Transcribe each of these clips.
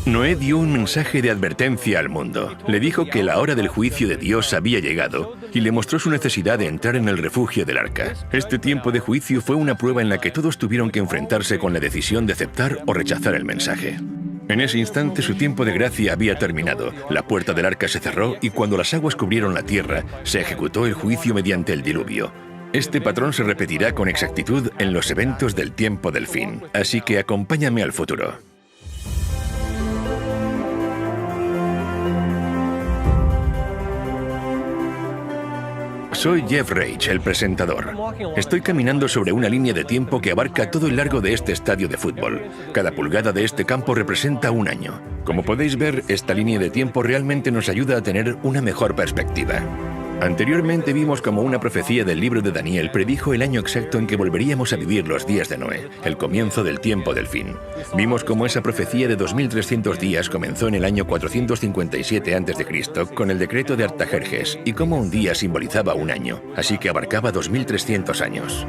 Noé dio un mensaje de advertencia al mundo. Le dijo que la hora del juicio de Dios había llegado y le mostró su necesidad de entrar en el refugio del arca. Este tiempo de juicio fue una prueba en la que todos tuvieron que enfrentarse con la decisión de aceptar o rechazar el mensaje. En ese instante su tiempo de gracia había terminado, la puerta del arca se cerró y cuando las aguas cubrieron la tierra, se ejecutó el juicio mediante el diluvio. Este patrón se repetirá con exactitud en los eventos del tiempo del fin, así que acompáñame al futuro. Soy Jeff Reich, el presentador. Estoy caminando sobre una línea de tiempo que abarca todo el largo de este estadio de fútbol. Cada pulgada de este campo representa un año. Como podéis ver, esta línea de tiempo realmente nos ayuda a tener una mejor perspectiva. Anteriormente vimos como una profecía del libro de Daniel predijo el año exacto en que volveríamos a vivir los días de Noé, el comienzo del tiempo del fin. Vimos cómo esa profecía de 2300 días comenzó en el año 457 a.C. con el decreto de Artajerjes y cómo un día simbolizaba un año, así que abarcaba 2300 años.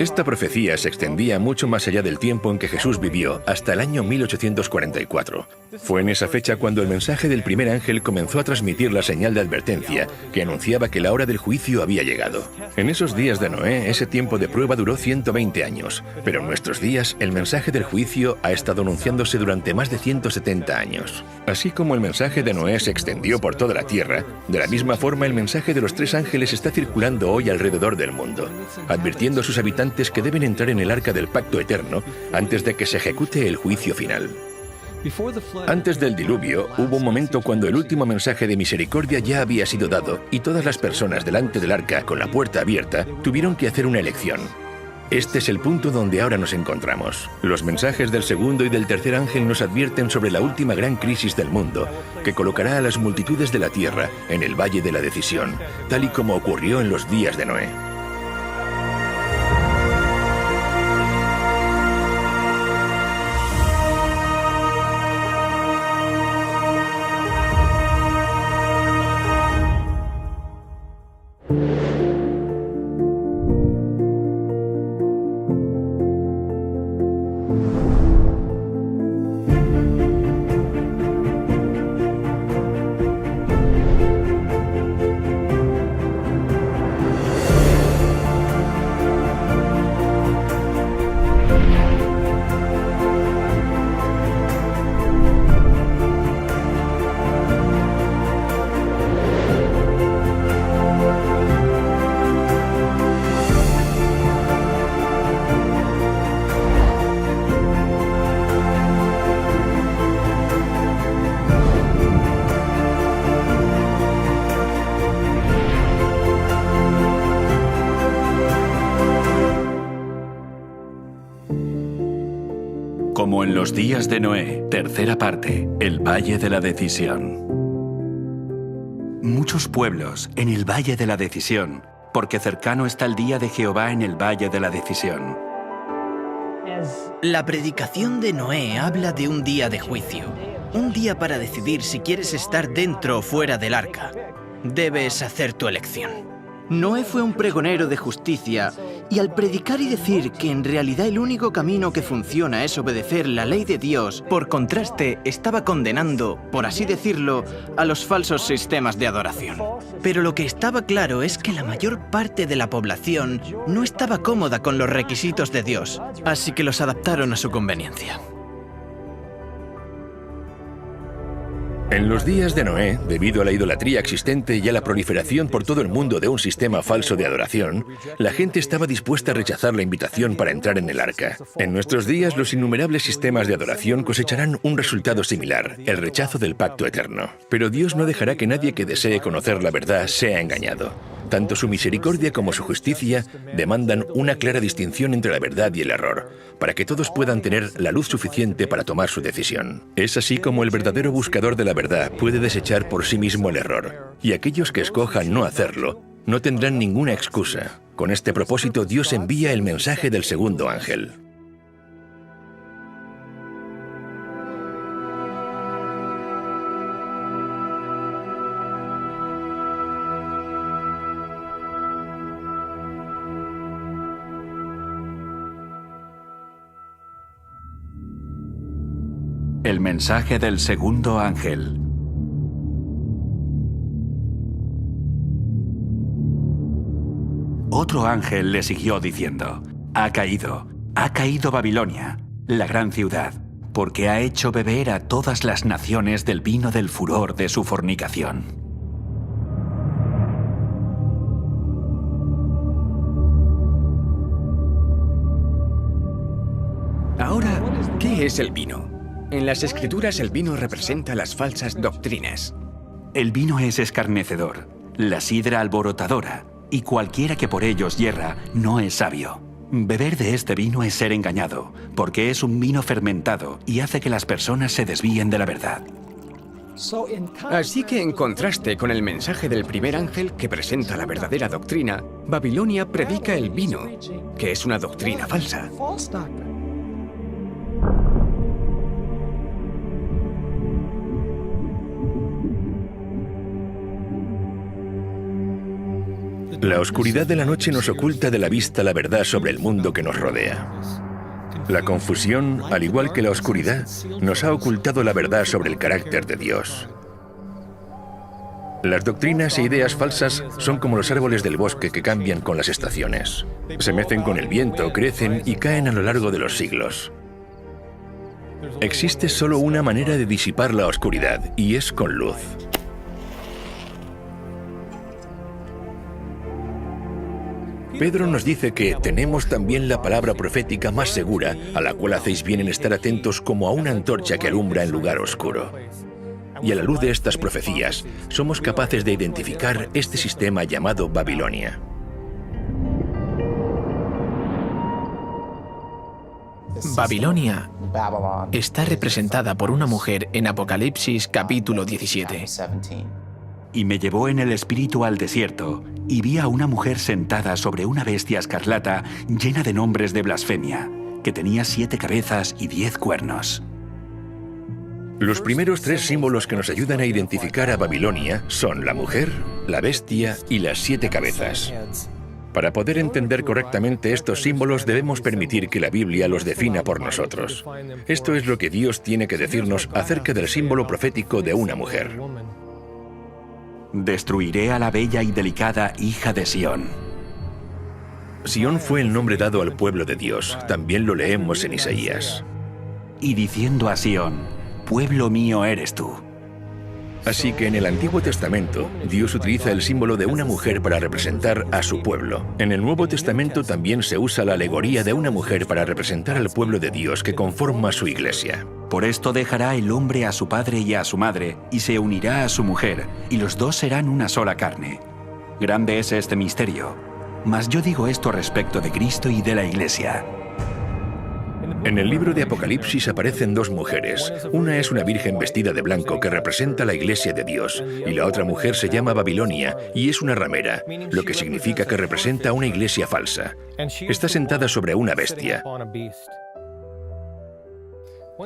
Esta profecía se extendía mucho más allá del tiempo en que Jesús vivió, hasta el año 1844. Fue en esa fecha cuando el mensaje del primer ángel comenzó a transmitir la señal de advertencia que anunciaba que la hora del juicio había llegado. En esos días de Noé, ese tiempo de prueba duró 120 años, pero en nuestros días el mensaje del juicio ha estado anunciándose durante más de 170 años. Así como el mensaje de Noé se extendió por toda la tierra, de la misma forma el mensaje de los tres ángeles está circulando hoy alrededor del mundo, advirtiendo a sus habitantes que deben entrar en el arca del pacto eterno antes de que se ejecute el juicio final. Antes del diluvio, hubo un momento cuando el último mensaje de misericordia ya había sido dado y todas las personas delante del arca con la puerta abierta tuvieron que hacer una elección. Este es el punto donde ahora nos encontramos. Los mensajes del segundo y del tercer ángel nos advierten sobre la última gran crisis del mundo, que colocará a las multitudes de la tierra en el valle de la decisión, tal y como ocurrió en los días de Noé. Como en los días de Noé, tercera parte, el Valle de la Decisión. Muchos pueblos en el Valle de la Decisión, porque cercano está el día de Jehová en el Valle de la Decisión. La predicación de Noé habla de un día de juicio, un día para decidir si quieres estar dentro o fuera del arca. Debes hacer tu elección. Noé fue un pregonero de justicia y al predicar y decir que en realidad el único camino que funciona es obedecer la ley de Dios, por contraste estaba condenando, por así decirlo, a los falsos sistemas de adoración. Pero lo que estaba claro es que la mayor parte de la población no estaba cómoda con los requisitos de Dios, así que los adaptaron a su conveniencia. En los días de Noé, debido a la idolatría existente y a la proliferación por todo el mundo de un sistema falso de adoración, la gente estaba dispuesta a rechazar la invitación para entrar en el arca. En nuestros días, los innumerables sistemas de adoración cosecharán un resultado similar, el rechazo del pacto eterno. Pero Dios no dejará que nadie que desee conocer la verdad sea engañado. Tanto su misericordia como su justicia demandan una clara distinción entre la verdad y el error, para que todos puedan tener la luz suficiente para tomar su decisión. Es así como el verdadero buscador de la verdad puede desechar por sí mismo el error, y aquellos que escojan no hacerlo no tendrán ninguna excusa. Con este propósito, Dios envía el mensaje del segundo ángel. El mensaje del segundo ángel. Otro ángel le siguió diciendo: ha caído Babilonia, la gran ciudad, porque ha hecho beber a todas las naciones del vino del furor de su fornicación. Ahora, ¿qué es el vino? En las Escrituras el vino representa las falsas doctrinas. El vino es escarnecedor, la sidra alborotadora, y cualquiera que por ellos yerra no es sabio. Beber de este vino es ser engañado, porque es un vino fermentado y hace que las personas se desvíen de la verdad. Así que en contraste con el mensaje del primer ángel que presenta la verdadera doctrina, Babilonia predica el vino, que es una doctrina falsa. La oscuridad de la noche nos oculta de la vista la verdad sobre el mundo que nos rodea. La confusión, al igual que la oscuridad, nos ha ocultado la verdad sobre el carácter de Dios. Las doctrinas e ideas falsas son como los árboles del bosque que cambian con las estaciones. Se mecen con el viento, crecen y caen a lo largo de los siglos. Existe solo una manera de disipar la oscuridad, y es con luz. Pedro nos dice que tenemos también la palabra profética más segura, a la cual hacéis bien en estar atentos como a una antorcha que alumbra en lugar oscuro. Y a la luz de estas profecías, somos capaces de identificar este sistema llamado Babilonia. Babilonia está representada por una mujer en Apocalipsis capítulo 17. Y me llevó en el espíritu al desierto, y vi a una mujer sentada sobre una bestia escarlata llena de nombres de blasfemia, que tenía 7 cabezas y 10 cuernos. Los primeros 3 símbolos que nos ayudan a identificar a Babilonia son la mujer, la bestia y las 7 cabezas. Para poder entender correctamente estos símbolos debemos permitir que la Biblia los defina por nosotros. Esto es lo que Dios tiene que decirnos acerca del símbolo profético de una mujer. Destruiré a la bella y delicada hija de Sión. Sión fue el nombre dado al pueblo de Dios. También lo leemos en Isaías. Y diciendo a Sión: pueblo mío eres tú. Así que en el Antiguo Testamento, Dios utiliza el símbolo de una mujer para representar a su pueblo. En el Nuevo Testamento también se usa la alegoría de una mujer para representar al pueblo de Dios que conforma su iglesia. Por esto dejará el hombre a su padre y a su madre, y se unirá a su mujer, y los dos serán una sola carne. Grande es este misterio, mas yo digo esto respecto de Cristo y de la iglesia. En el libro de Apocalipsis aparecen 2 mujeres. Una es una virgen vestida de blanco que representa la iglesia de Dios, y la otra mujer se llama Babilonia y es una ramera, lo que significa que representa una iglesia falsa. Está sentada sobre una bestia.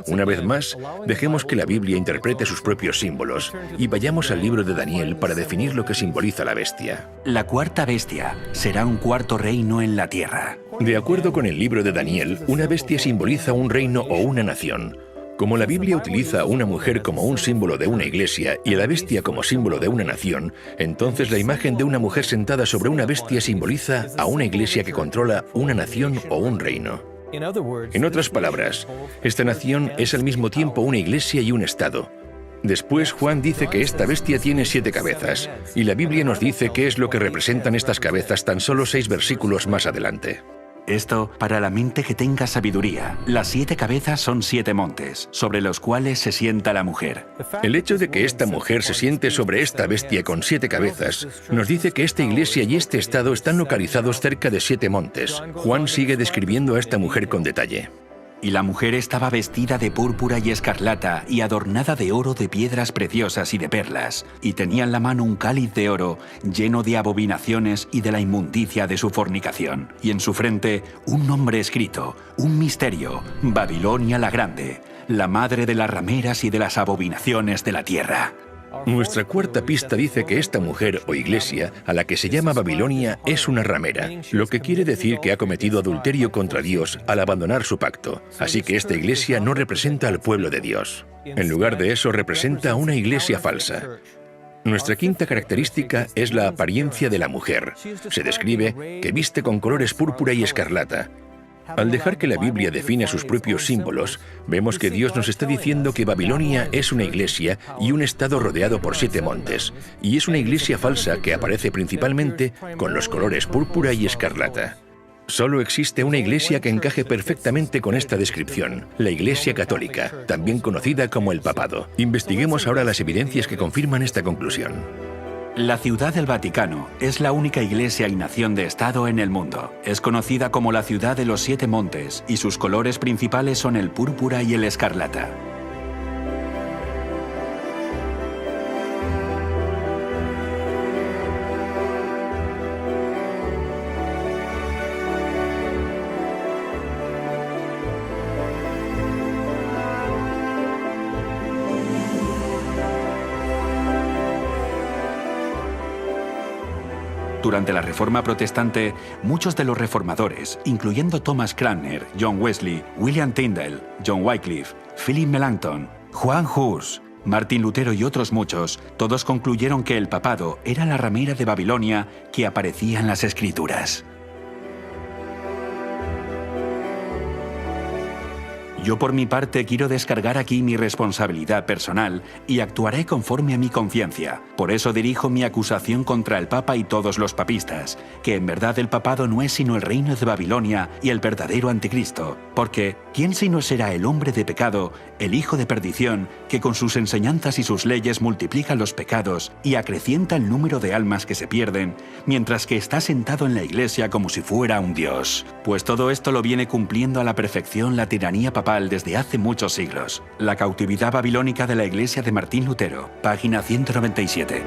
Una vez más, dejemos que la Biblia interprete sus propios símbolos y vayamos al libro de Daniel para definir lo que simboliza la bestia. La cuarta bestia será un cuarto reino en la tierra. De acuerdo con el libro de Daniel, una bestia simboliza un reino o una nación. Como la Biblia utiliza a una mujer como un símbolo de una iglesia y a la bestia como símbolo de una nación, entonces la imagen de una mujer sentada sobre una bestia simboliza a una iglesia que controla una nación o un reino. En otras palabras, esta nación es al mismo tiempo una iglesia y un estado. Después Juan dice que esta bestia tiene 7 cabezas, y la Biblia nos dice qué es lo que representan estas cabezas tan solo 6 versículos más adelante. Esto para la mente que tenga sabiduría. Las 7 cabezas son 7 montes, sobre los cuales se sienta la mujer. El hecho de que esta mujer se siente sobre esta bestia con 7 cabezas nos dice que esta iglesia y este estado están localizados cerca de 7 montes. Juan sigue describiendo a esta mujer con detalle. Y la mujer estaba vestida de púrpura y escarlata y adornada de oro, de piedras preciosas y de perlas, y tenía en la mano un cáliz de oro lleno de abominaciones y de la inmundicia de su fornicación, y en su frente un nombre escrito, un misterio: Babilonia la Grande, la madre de las rameras y de las abominaciones de la tierra. Nuestra cuarta pista dice que esta mujer o iglesia, a la que se llama Babilonia, es una ramera, lo que quiere decir que ha cometido adulterio contra Dios al abandonar su pacto. Así que esta iglesia no representa al pueblo de Dios. En lugar de eso, representa a una iglesia falsa. Nuestra quinta característica es la apariencia de la mujer. Se describe que viste con colores púrpura y escarlata. Al dejar que la Biblia define sus propios símbolos, vemos que Dios nos está diciendo que Babilonia es una iglesia y un estado rodeado por 7 montes, y es una iglesia falsa que aparece principalmente con los colores púrpura y escarlata. Solo existe una iglesia que encaje perfectamente con esta descripción, la Iglesia Católica, también conocida como el Papado. Investiguemos ahora las evidencias que confirman esta conclusión. La Ciudad del Vaticano es la única iglesia y nación de Estado en el mundo. Es conocida como la Ciudad de los 7 Montes y sus colores principales son el púrpura y el escarlata. Durante la Reforma Protestante, muchos de los reformadores, incluyendo Thomas Cranmer, John Wesley, William Tyndale, John Wycliffe, Philip Melanchthon, Juan Hus, Martín Lutero y otros muchos, todos concluyeron que el papado era la ramera de Babilonia que aparecía en las Escrituras. Yo por mi parte quiero descargar aquí mi responsabilidad personal y actuaré conforme a mi conciencia. Por eso dirijo mi acusación contra el Papa y todos los papistas, que en verdad el papado no es sino el reino de Babilonia y el verdadero anticristo. Porque, ¿quién sino será el hombre de pecado, el hijo de perdición, que con sus enseñanzas y sus leyes multiplica los pecados y acrecienta el número de almas que se pierden, mientras que está sentado en la iglesia como si fuera un dios? Pues todo esto lo viene cumpliendo a la perfección la tiranía papal desde hace muchos siglos. La cautividad babilónica de la iglesia de Martín Lutero, página 197.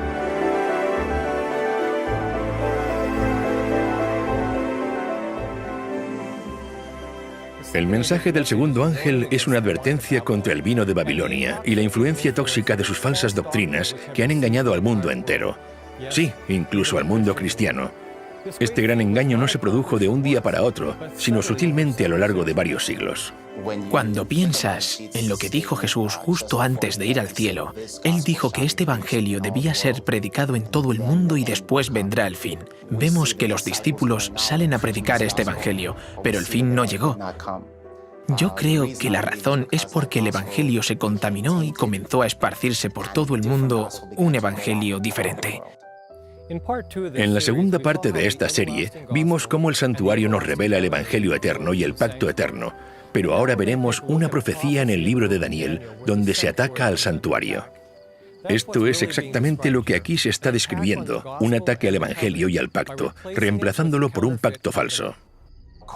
El mensaje del segundo ángel es una advertencia contra el vino de Babilonia y la influencia tóxica de sus falsas doctrinas que han engañado al mundo entero. Sí, incluso al mundo cristiano. Este gran engaño no se produjo de un día para otro, sino sutilmente a lo largo de varios siglos. Cuando piensas en lo que dijo Jesús justo antes de ir al cielo, Él dijo que este evangelio debía ser predicado en todo el mundo y después vendrá el fin. Vemos que los discípulos salen a predicar este evangelio, pero el fin no llegó. Yo creo que la razón es porque el evangelio se contaminó y comenzó a esparcirse por todo el mundo un evangelio diferente. En la segunda parte de esta serie, vimos cómo el santuario nos revela el evangelio eterno y el pacto eterno, pero ahora veremos una profecía en el libro de Daniel donde se ataca al santuario. Esto es exactamente lo que aquí se está describiendo, un ataque al evangelio y al pacto, reemplazándolo por un pacto falso.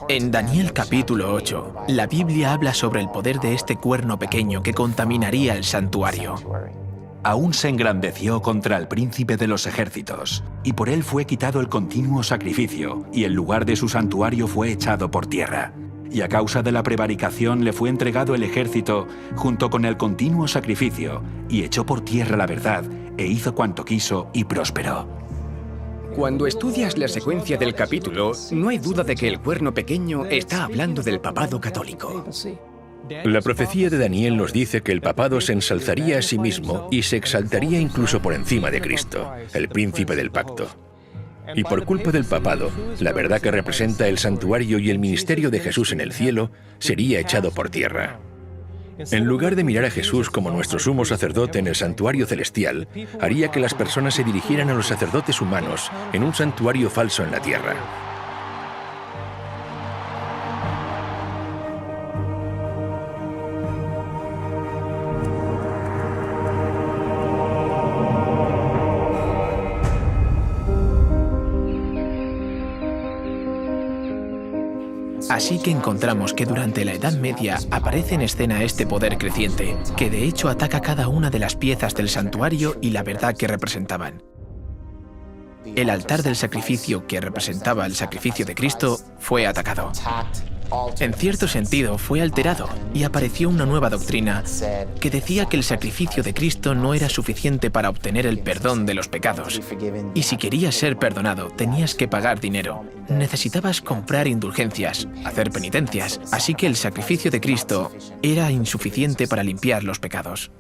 En Daniel capítulo 8, la Biblia habla sobre el poder de este cuerno pequeño que contaminaría el santuario. Aún se engrandeció contra el príncipe de los ejércitos, y por él fue quitado el continuo sacrificio, y el lugar de su santuario fue echado por tierra. Y a causa de la prevaricación le fue entregado el ejército junto con el continuo sacrificio, y echó por tierra la verdad, e hizo cuanto quiso y prosperó. Cuando estudias la secuencia del capítulo, no hay duda de que el cuerno pequeño está hablando del papado católico. La profecía de Daniel nos dice que el papado se ensalzaría a sí mismo y se exaltaría incluso por encima de Cristo, el príncipe del pacto. Y por culpa del papado, la verdad que representa el santuario y el ministerio de Jesús en el cielo sería echado por tierra. En lugar de mirar a Jesús como nuestro sumo sacerdote en el santuario celestial, haría que las personas se dirigieran a los sacerdotes humanos en un santuario falso en la tierra. Así que encontramos que durante la Edad Media aparece en escena este poder creciente, que de hecho ataca cada una de las piezas del santuario y la verdad que representaban. El altar del sacrificio, que representaba el sacrificio de Cristo, fue atacado. En cierto sentido, fue alterado y apareció una nueva doctrina que decía que el sacrificio de Cristo no era suficiente para obtener el perdón de los pecados. Y si querías ser perdonado, tenías que pagar dinero. Necesitabas comprar indulgencias, hacer penitencias. Así que el sacrificio de Cristo era insuficiente para limpiar los pecados.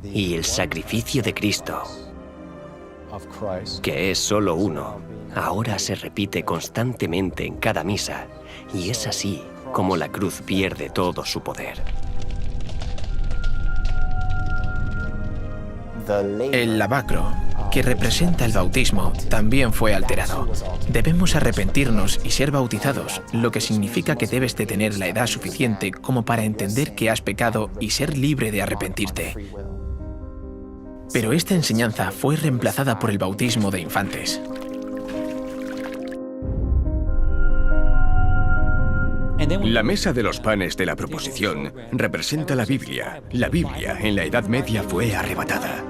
Y el sacrificio de Cristo, que es solo uno, ahora se repite constantemente en cada misa, y es así como la cruz pierde todo su poder. El lavacro, que representa el bautismo, también fue alterado. Debemos arrepentirnos y ser bautizados, lo que significa que debes de tener la edad suficiente como para entender que has pecado y ser libre de arrepentirte. Pero esta enseñanza fue reemplazada por el bautismo de infantes. La mesa de los panes de la proposición representa la Biblia. La Biblia en la Edad Media fue arrebatada.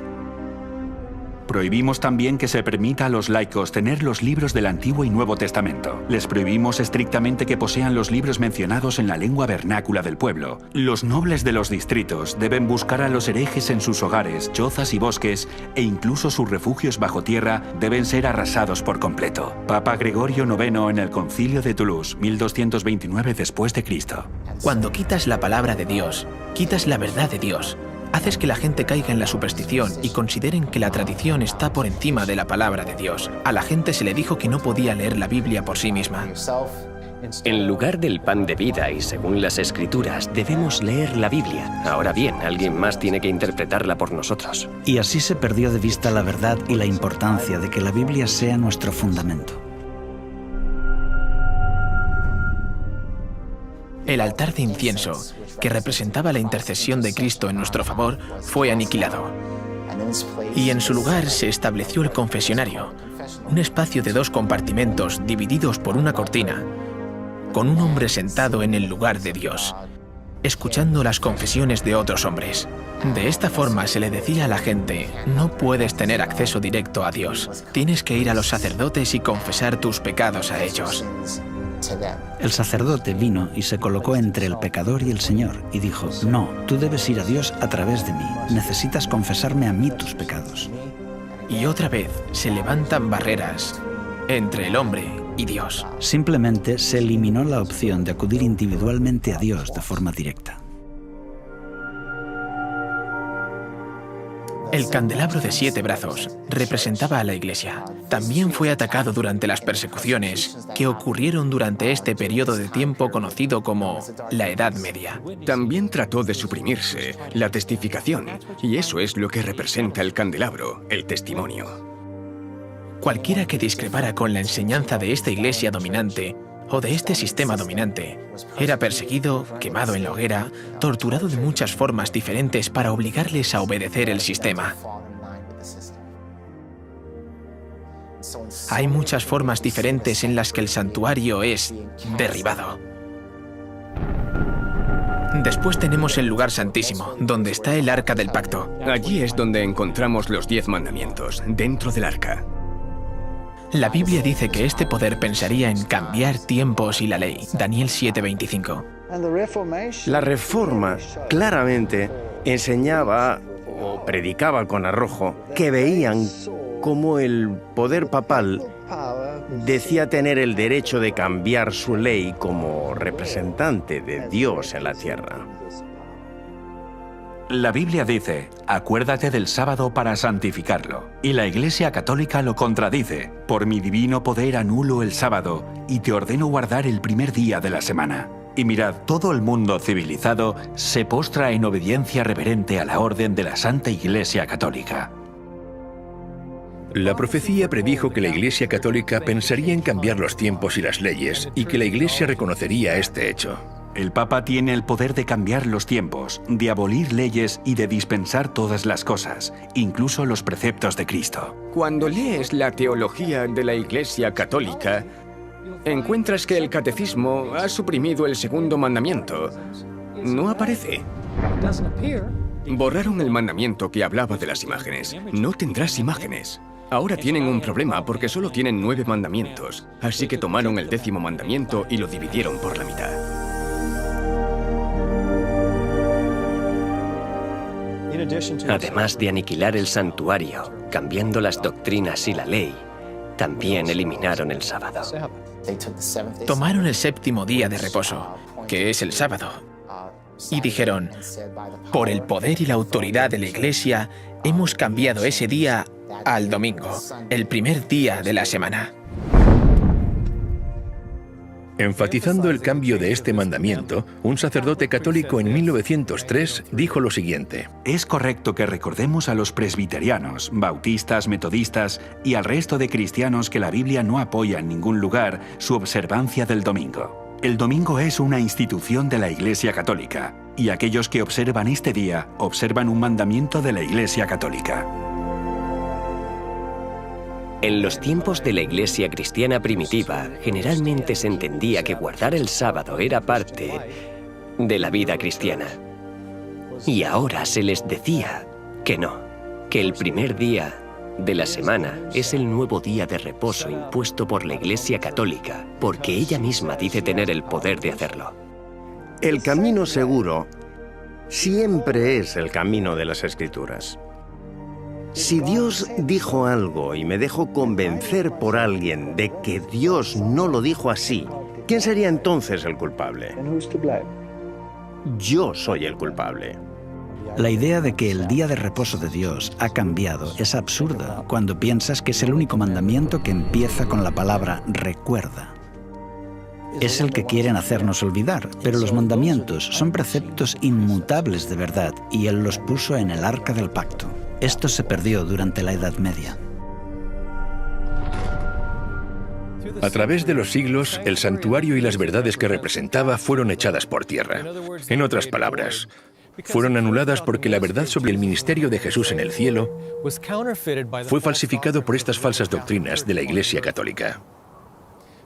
Prohibimos también que se permita a los laicos tener los libros del Antiguo y Nuevo Testamento. Les prohibimos estrictamente que posean los libros mencionados en la lengua vernácula del pueblo. Los nobles de los distritos deben buscar a los herejes en sus hogares, chozas y bosques, e incluso sus refugios bajo tierra deben ser arrasados por completo. Papa Gregorio IX en el Concilio de Toulouse, 1229 después de Cristo. Cuando quitas la palabra de Dios, quitas la verdad de Dios. Haces que la gente caiga en la superstición y consideren que la tradición está por encima de la palabra de Dios. A la gente se le dijo que no podía leer la Biblia por sí misma. En lugar del pan de vida y según las Escrituras, debemos leer la Biblia. Ahora bien, alguien más tiene que interpretarla por nosotros. Y así se perdió de vista la verdad y la importancia de que la Biblia sea nuestro fundamento. El altar de incienso, que representaba la intercesión de Cristo en nuestro favor, fue aniquilado. Y en su lugar se estableció el confesionario, un espacio de 2 compartimentos divididos por una cortina, con un hombre sentado en el lugar de Dios, escuchando las confesiones de otros hombres. De esta forma se le decía a la gente: no puedes tener acceso directo a Dios, tienes que ir a los sacerdotes y confesar tus pecados a ellos. El sacerdote vino y se colocó entre el pecador y el Señor y dijo: no, tú debes ir a Dios a través de mí, necesitas confesarme a mí tus pecados. Y otra vez se levantan barreras entre el hombre y Dios. Simplemente se eliminó la opción de acudir individualmente a Dios de forma directa. El candelabro de 7 brazos representaba a la Iglesia. También fue atacado durante las persecuciones que ocurrieron durante este periodo de tiempo conocido como la Edad Media. También trató de suprimirse la testificación, y eso es lo que representa el candelabro, el testimonio. Cualquiera que discrepara con la enseñanza de esta Iglesia dominante o de este sistema dominante era perseguido, quemado en la hoguera, torturado de muchas formas diferentes para obligarles a obedecer el sistema. Hay muchas formas diferentes en las que el santuario es derribado. Después tenemos el lugar santísimo, donde está el Arca del Pacto. Allí es donde encontramos los 10 mandamientos, dentro del arca. La Biblia dice que este poder pensaría en cambiar tiempos y la ley. Daniel 7:25. La Reforma claramente enseñaba o predicaba con arrojo que veían cómo el poder papal decía tener el derecho de cambiar su ley como representante de Dios en la tierra. La Biblia dice: acuérdate del sábado para santificarlo. Y la Iglesia Católica lo contradice: por mi divino poder anulo el sábado y te ordeno guardar el primer día de la semana. Y mirad, todo el mundo civilizado se postra en obediencia reverente a la orden de la Santa Iglesia Católica. La profecía predijo que la Iglesia Católica pensaría en cambiar los tiempos y las leyes, y que la Iglesia reconocería este hecho. El Papa tiene el poder de cambiar los tiempos, de abolir leyes y de dispensar todas las cosas, incluso los preceptos de Cristo. Cuando lees la teología de la Iglesia Católica, encuentras que el catecismo ha suprimido el 2.º mandamiento. No aparece. Borraron el mandamiento que hablaba de las imágenes. No tendrás imágenes. Ahora tienen un problema porque solo tienen 9 mandamientos, así que tomaron el 10º mandamiento y lo dividieron por la mitad. Además de aniquilar el santuario, cambiando las doctrinas y la ley, también eliminaron el sábado. Tomaron el 7º día de reposo, que es el sábado, y dijeron, por el poder y la autoridad de la Iglesia, hemos cambiado ese día al domingo, el primer día de la semana. Enfatizando el cambio de este mandamiento, un sacerdote católico en 1903 dijo lo siguiente: Es correcto que recordemos a los presbiterianos, bautistas, metodistas y al resto de cristianos que la Biblia no apoya en ningún lugar su observancia del domingo. El domingo es una institución de la Iglesia Católica, y aquellos que observan este día observan un mandamiento de la Iglesia Católica. En los tiempos de la Iglesia cristiana primitiva, generalmente se entendía que guardar el sábado era parte de la vida cristiana. Y ahora se les decía que no, que el primer día de la semana es el nuevo día de reposo impuesto por la Iglesia Católica, porque ella misma dice tener el poder de hacerlo. El camino seguro siempre es el camino de las Escrituras. Si Dios dijo algo y me dejo convencer por alguien de que Dios no lo dijo así, ¿quién sería entonces el culpable? Yo soy el culpable. La idea de que el día de reposo de Dios ha cambiado es absurda cuando piensas que es el único mandamiento que empieza con la palabra recuerda. Es el que quieren hacernos olvidar, pero los mandamientos son preceptos inmutables de verdad y Él los puso en el arca del pacto. Esto se perdió durante la Edad Media. A través de los siglos, el santuario y las verdades que representaba fueron echadas por tierra. En otras palabras, fueron anuladas porque la verdad sobre el ministerio de Jesús en el cielo fue falsificado por estas falsas doctrinas de la Iglesia Católica.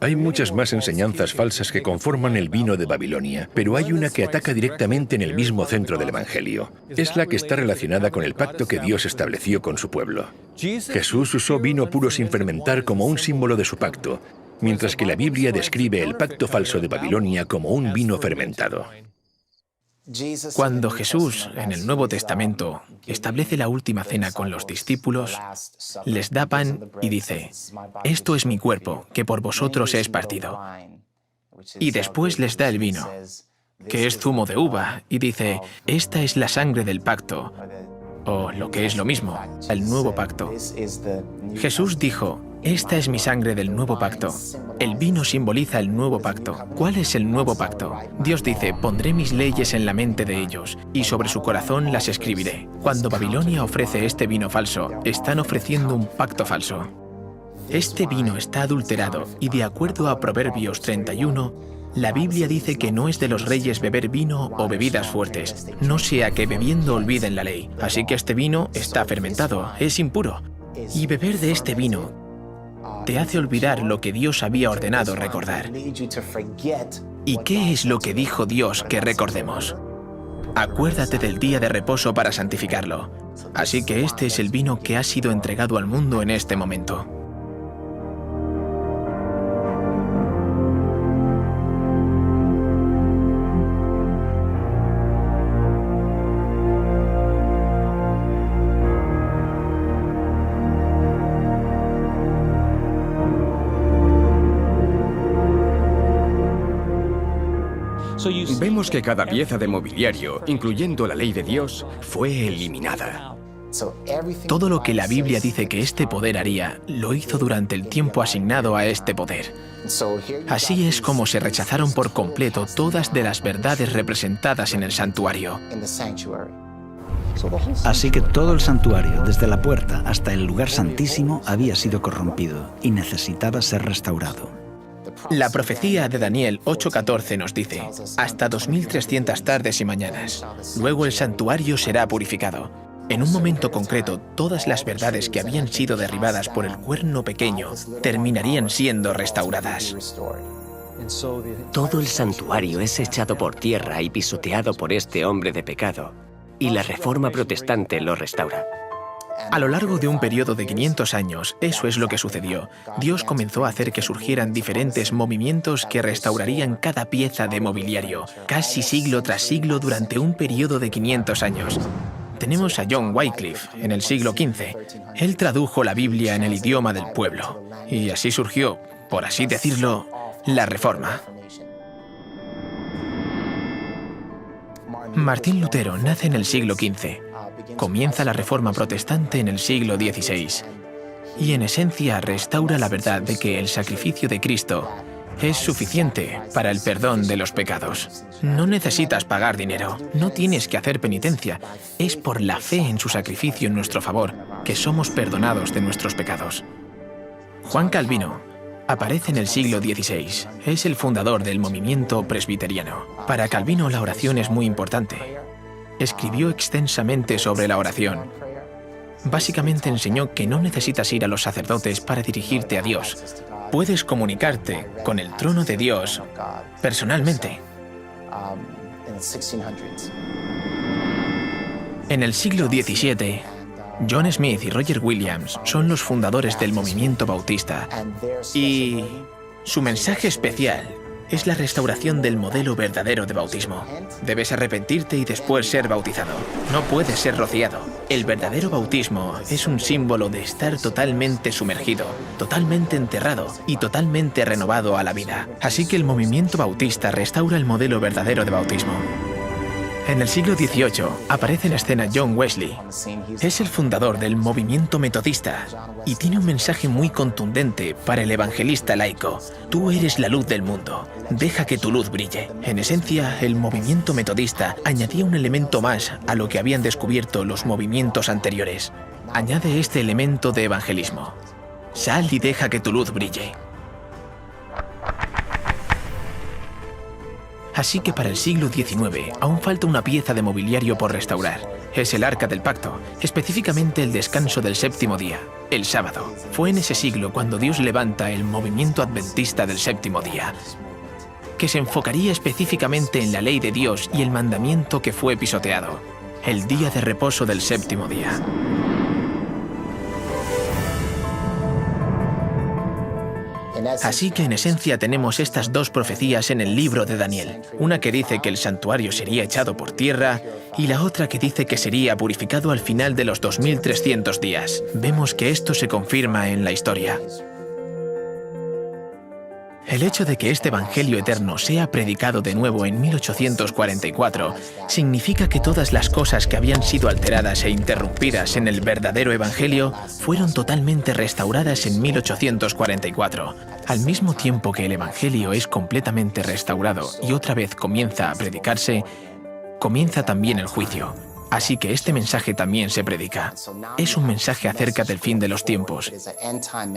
Hay muchas más enseñanzas falsas que conforman el vino de Babilonia, pero hay una que ataca directamente en el mismo centro del Evangelio. Es la que está relacionada con el pacto que Dios estableció con su pueblo. Jesús usó vino puro sin fermentar como un símbolo de su pacto, mientras que la Biblia describe el pacto falso de Babilonia como un vino fermentado. Cuando Jesús, en el Nuevo Testamento, establece la última cena con los discípulos, les da pan y dice, «Esto es mi cuerpo, que por vosotros es partido». Y después les da el vino, que es zumo de uva, y dice, «Esta es la sangre del pacto», o lo que es lo mismo, el nuevo pacto. Jesús dijo, «Esta es mi sangre del nuevo pacto». El vino simboliza el nuevo pacto. ¿Cuál es el nuevo pacto? Dios dice, pondré mis leyes en la mente de ellos, y sobre su corazón las escribiré. Cuando Babilonia ofrece este vino falso, están ofreciendo un pacto falso. Este vino está adulterado, y de acuerdo a Proverbios 31, la Biblia dice que no es de los reyes beber vino o bebidas fuertes, no sea que bebiendo olviden la ley. Así que este vino está fermentado, es impuro. Y beber de este vino te hace olvidar lo que Dios había ordenado recordar. ¿Y qué es lo que dijo Dios que recordemos? Acuérdate del día de reposo para santificarlo. Así que este es el vino que ha sido entregado al mundo en este momento. Vemos que cada pieza de mobiliario, incluyendo la ley de Dios, fue eliminada. Todo lo que la Biblia dice que este poder haría, lo hizo durante el tiempo asignado a este poder. Así es como se rechazaron por completo todas de las verdades representadas en el santuario. Así que todo el santuario, desde la puerta hasta el lugar santísimo, había sido corrompido y necesitaba ser restaurado. La profecía de Daniel 8:14 nos dice, hasta 2300 tardes y mañanas. Luego el santuario será purificado. En un momento concreto, todas las verdades que habían sido derribadas por el cuerno pequeño terminarían siendo restauradas. Todo el santuario es echado por tierra y pisoteado por este hombre de pecado, y la Reforma Protestante lo restaura. A lo largo de un periodo de 500 años, eso es lo que sucedió. Dios comenzó a hacer que surgieran diferentes movimientos que restaurarían cada pieza de mobiliario, casi siglo tras siglo durante un periodo de 500 años. Tenemos a John Wycliffe en el siglo XV. Él tradujo la Biblia en el idioma del pueblo. Y así surgió, por así decirlo, la Reforma. Martín Lutero nace en el siglo XV. Comienza la Reforma protestante en el siglo XVI. Y en esencia restaura la verdad de que el sacrificio de Cristo es suficiente para el perdón de los pecados. No necesitas pagar dinero, no tienes que hacer penitencia. Es por la fe en su sacrificio en nuestro favor que somos perdonados de nuestros pecados. Juan Calvino aparece en el siglo XVI. Es el fundador del movimiento presbiteriano. Para Calvino la oración es muy importante. Escribió extensamente sobre la oración. Básicamente enseñó que no necesitas ir a los sacerdotes para dirigirte a Dios. Puedes comunicarte con el trono de Dios personalmente. En el siglo XVII, John Smith y Roger Williams son los fundadores del movimiento bautista. Y su mensaje especial es la restauración del modelo verdadero de bautismo. Debes arrepentirte y después ser bautizado. No puedes ser rociado. El verdadero bautismo es un símbolo de estar totalmente sumergido, totalmente enterrado y totalmente renovado a la vida. Así que el movimiento bautista restaura el modelo verdadero de bautismo. En el siglo XVIII aparece en escena John Wesley. Es el fundador del movimiento metodista y tiene un mensaje muy contundente para el evangelista laico. Tú eres la luz del mundo, deja que tu luz brille. En esencia, el movimiento metodista añadía un elemento más a lo que habían descubierto los movimientos anteriores. Añade este elemento de evangelismo. Sal y deja que tu luz brille. Así que para el siglo XIX aún falta una pieza de mobiliario por restaurar. Es el Arca del Pacto, específicamente el descanso del séptimo día, el sábado. Fue en ese siglo cuando Dios levanta el movimiento adventista del séptimo día, que se enfocaría específicamente en la ley de Dios y el mandamiento que fue pisoteado, el día de reposo del séptimo día. Así que en esencia tenemos estas dos profecías en el libro de Daniel. Una que dice que el santuario sería echado por tierra y la otra que dice que sería purificado al final de los 2300 días. Vemos que esto se confirma en la historia. El hecho de que este Evangelio eterno sea predicado de nuevo en 1844 significa que todas las cosas que habían sido alteradas e interrumpidas en el verdadero Evangelio fueron totalmente restauradas en 1844. Al mismo tiempo que el Evangelio es completamente restaurado y otra vez comienza a predicarse, comienza también el juicio. Así que este mensaje también se predica. Es un mensaje acerca del fin de los tiempos.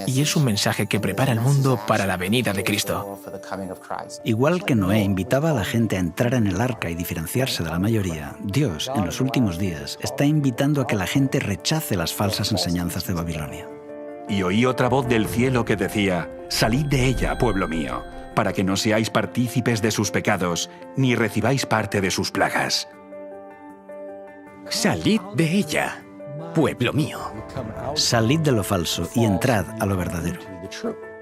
Y es un mensaje que prepara el mundo para la venida de Cristo. Igual que Noé invitaba a la gente a entrar en el arca y diferenciarse de la mayoría, Dios, en los últimos días, está invitando a que la gente rechace las falsas enseñanzas de Babilonia. Y oí otra voz del cielo que decía: «Salid de ella, pueblo mío, para que no seáis partícipes de sus pecados, ni recibáis parte de sus plagas». Salid de ella, pueblo mío. Salid de lo falso y entrad a lo verdadero.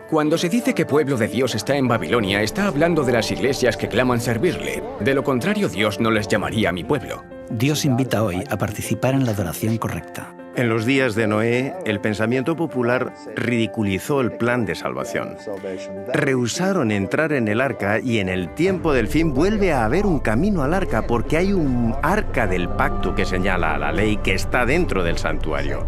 Cuando se dice que pueblo de Dios está en Babilonia, está hablando de las iglesias que claman servirle. De lo contrario, Dios no les llamaría mi pueblo. Dios invita hoy a participar en la adoración correcta. En los días de Noé, el pensamiento popular ridiculizó el plan de salvación. Rehusaron entrar en el arca y en el tiempo del fin vuelve a haber un camino al arca porque hay un arca del pacto que señala a la ley que está dentro del santuario.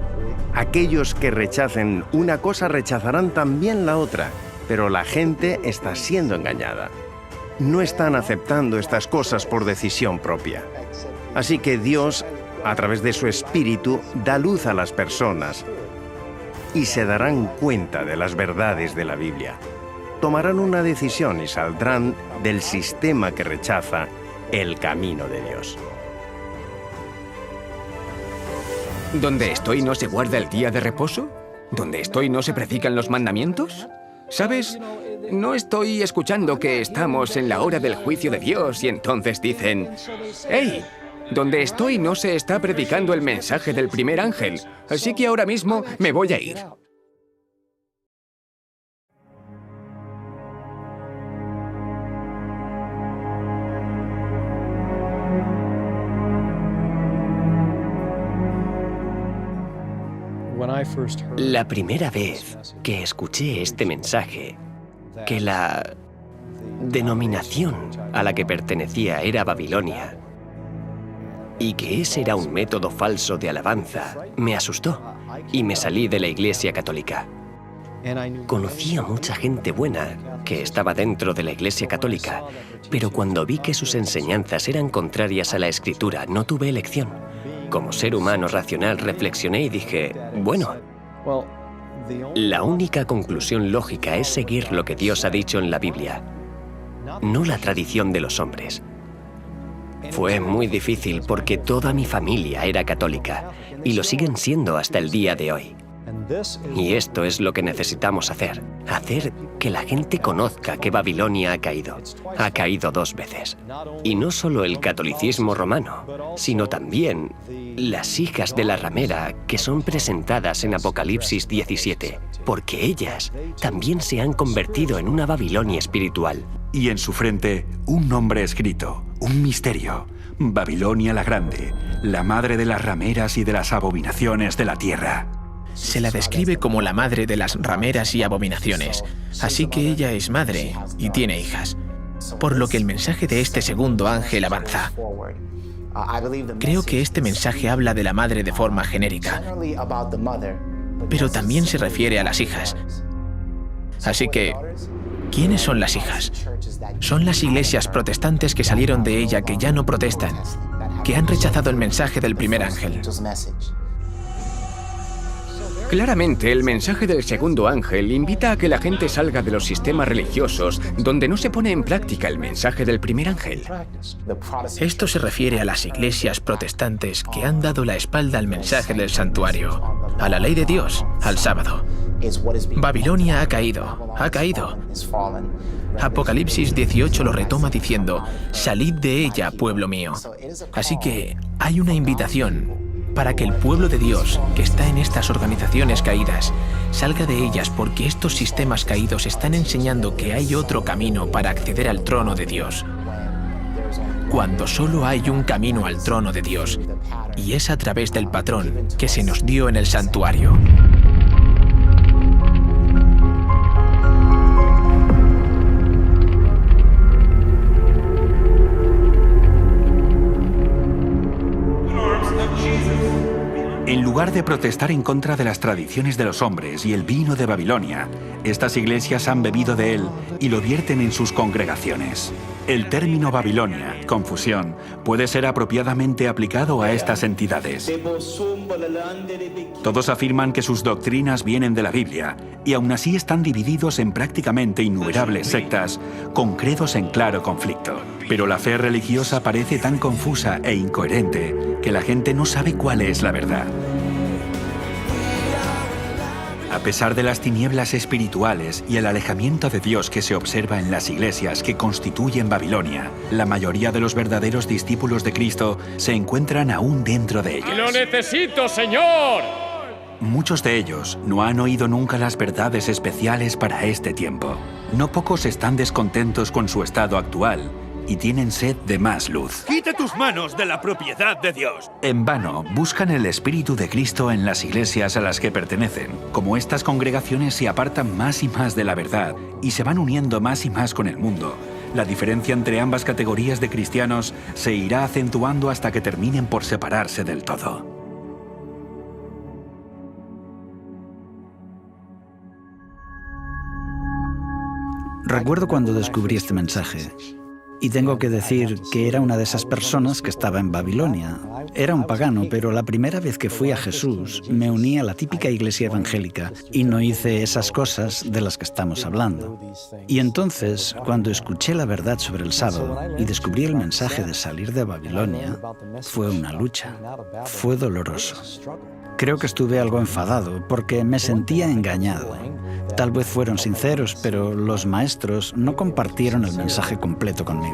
Aquellos que rechacen una cosa rechazarán también la otra, pero la gente está siendo engañada. No están aceptando estas cosas por decisión propia. Así que Dios, a través de su espíritu, da luz a las personas y se darán cuenta de las verdades de la Biblia. Tomarán una decisión y saldrán del sistema que rechaza el camino de Dios. ¿Donde estoy no se guarda el día de reposo? ¿Donde estoy no se predican los mandamientos? ¿Sabes? No estoy escuchando que estamos en la hora del juicio de Dios y entonces dicen: «¡Hey! Donde estoy no se está predicando el mensaje del primer ángel, así que ahora mismo me voy a ir. La primera vez que escuché este mensaje, que la denominación a la que pertenecía era Babilonia, y que ese era un método falso de alabanza, me asustó y me salí de la Iglesia Católica. Conocí a mucha gente buena que estaba dentro de la Iglesia Católica, pero cuando vi que sus enseñanzas eran contrarias a la Escritura, no tuve elección. Como ser humano racional reflexioné y dije, bueno, la única conclusión lógica es seguir lo que Dios ha dicho en la Biblia, no la tradición de los hombres. Fue muy difícil porque toda mi familia era católica y lo siguen siendo hasta el día de hoy. Y esto es lo que necesitamos hacer que la gente conozca que Babilonia ha caído. Ha caído 2 veces. Y no solo el catolicismo romano, sino también las hijas de la ramera que son presentadas en Apocalipsis 17, porque ellas también se han convertido en una Babilonia espiritual. Y en su frente, un nombre escrito, un misterio. Babilonia la Grande, la madre de las rameras y de las abominaciones de la tierra. Se la describe como la madre de las rameras y abominaciones, así que ella es madre y tiene hijas, por lo que el mensaje de este segundo ángel avanza. Creo que este mensaje habla de la madre de forma genérica, pero también se refiere a las hijas. Así que, ¿quiénes son las hijas? Son las iglesias protestantes que salieron de ella, que ya no protestan, que han rechazado el mensaje del primer ángel. Claramente, el mensaje del segundo ángel invita a que la gente salga de los sistemas religiosos donde no se pone en práctica el mensaje del primer ángel. Esto se refiere a las iglesias protestantes que han dado la espalda al mensaje del santuario, a la ley de Dios, al sábado. Babilonia ha caído, ha caído. Apocalipsis 18 lo retoma diciendo, «Salid de ella, pueblo mío». Así que hay una invitación para que el pueblo de Dios, que está en estas organizaciones caídas, salga de ellas, porque estos sistemas caídos están enseñando que hay otro camino para acceder al trono de Dios. Cuando solo hay un camino al trono de Dios, y es a través del patrón que se nos dio en el santuario. En lugar de protestar en contra de las tradiciones de los hombres y el vino de Babilonia, estas iglesias han bebido de él y lo vierten en sus congregaciones. El término Babilonia, confusión, puede ser apropiadamente aplicado a estas entidades. Todos afirman que sus doctrinas vienen de la Biblia y aún así están divididos en prácticamente innumerables sectas con credos en claro conflicto. Pero la fe religiosa parece tan confusa e incoherente que la gente no sabe cuál es la verdad. A pesar de las tinieblas espirituales y el alejamiento de Dios que se observa en las iglesias que constituyen Babilonia, la mayoría de los verdaderos discípulos de Cristo se encuentran aún dentro de ellas. ¡Lo necesito, Señor! Muchos de ellos no han oído nunca las verdades especiales para este tiempo. No pocos están descontentos con su estado actual y tienen sed de más luz. ¡Quita tus manos de la propiedad de Dios! En vano buscan el Espíritu de Cristo en las iglesias a las que pertenecen. Como estas congregaciones se apartan más y más de la verdad y se van uniendo más y más con el mundo, la diferencia entre ambas categorías de cristianos se irá acentuando hasta que terminen por separarse del todo. Recuerdo cuando descubrí este mensaje. Y tengo que decir que era una de esas personas que estaba en Babilonia. Era un pagano, pero la primera vez que fui a Jesús me uní a la típica iglesia evangélica y no hice esas cosas de las que estamos hablando. Y entonces, cuando escuché la verdad sobre el sábado y descubrí el mensaje de salir de Babilonia, fue una lucha. Fue doloroso. Creo que estuve algo enfadado porque me sentía engañado. Tal vez fueron sinceros, pero los maestros no compartieron el mensaje completo conmigo.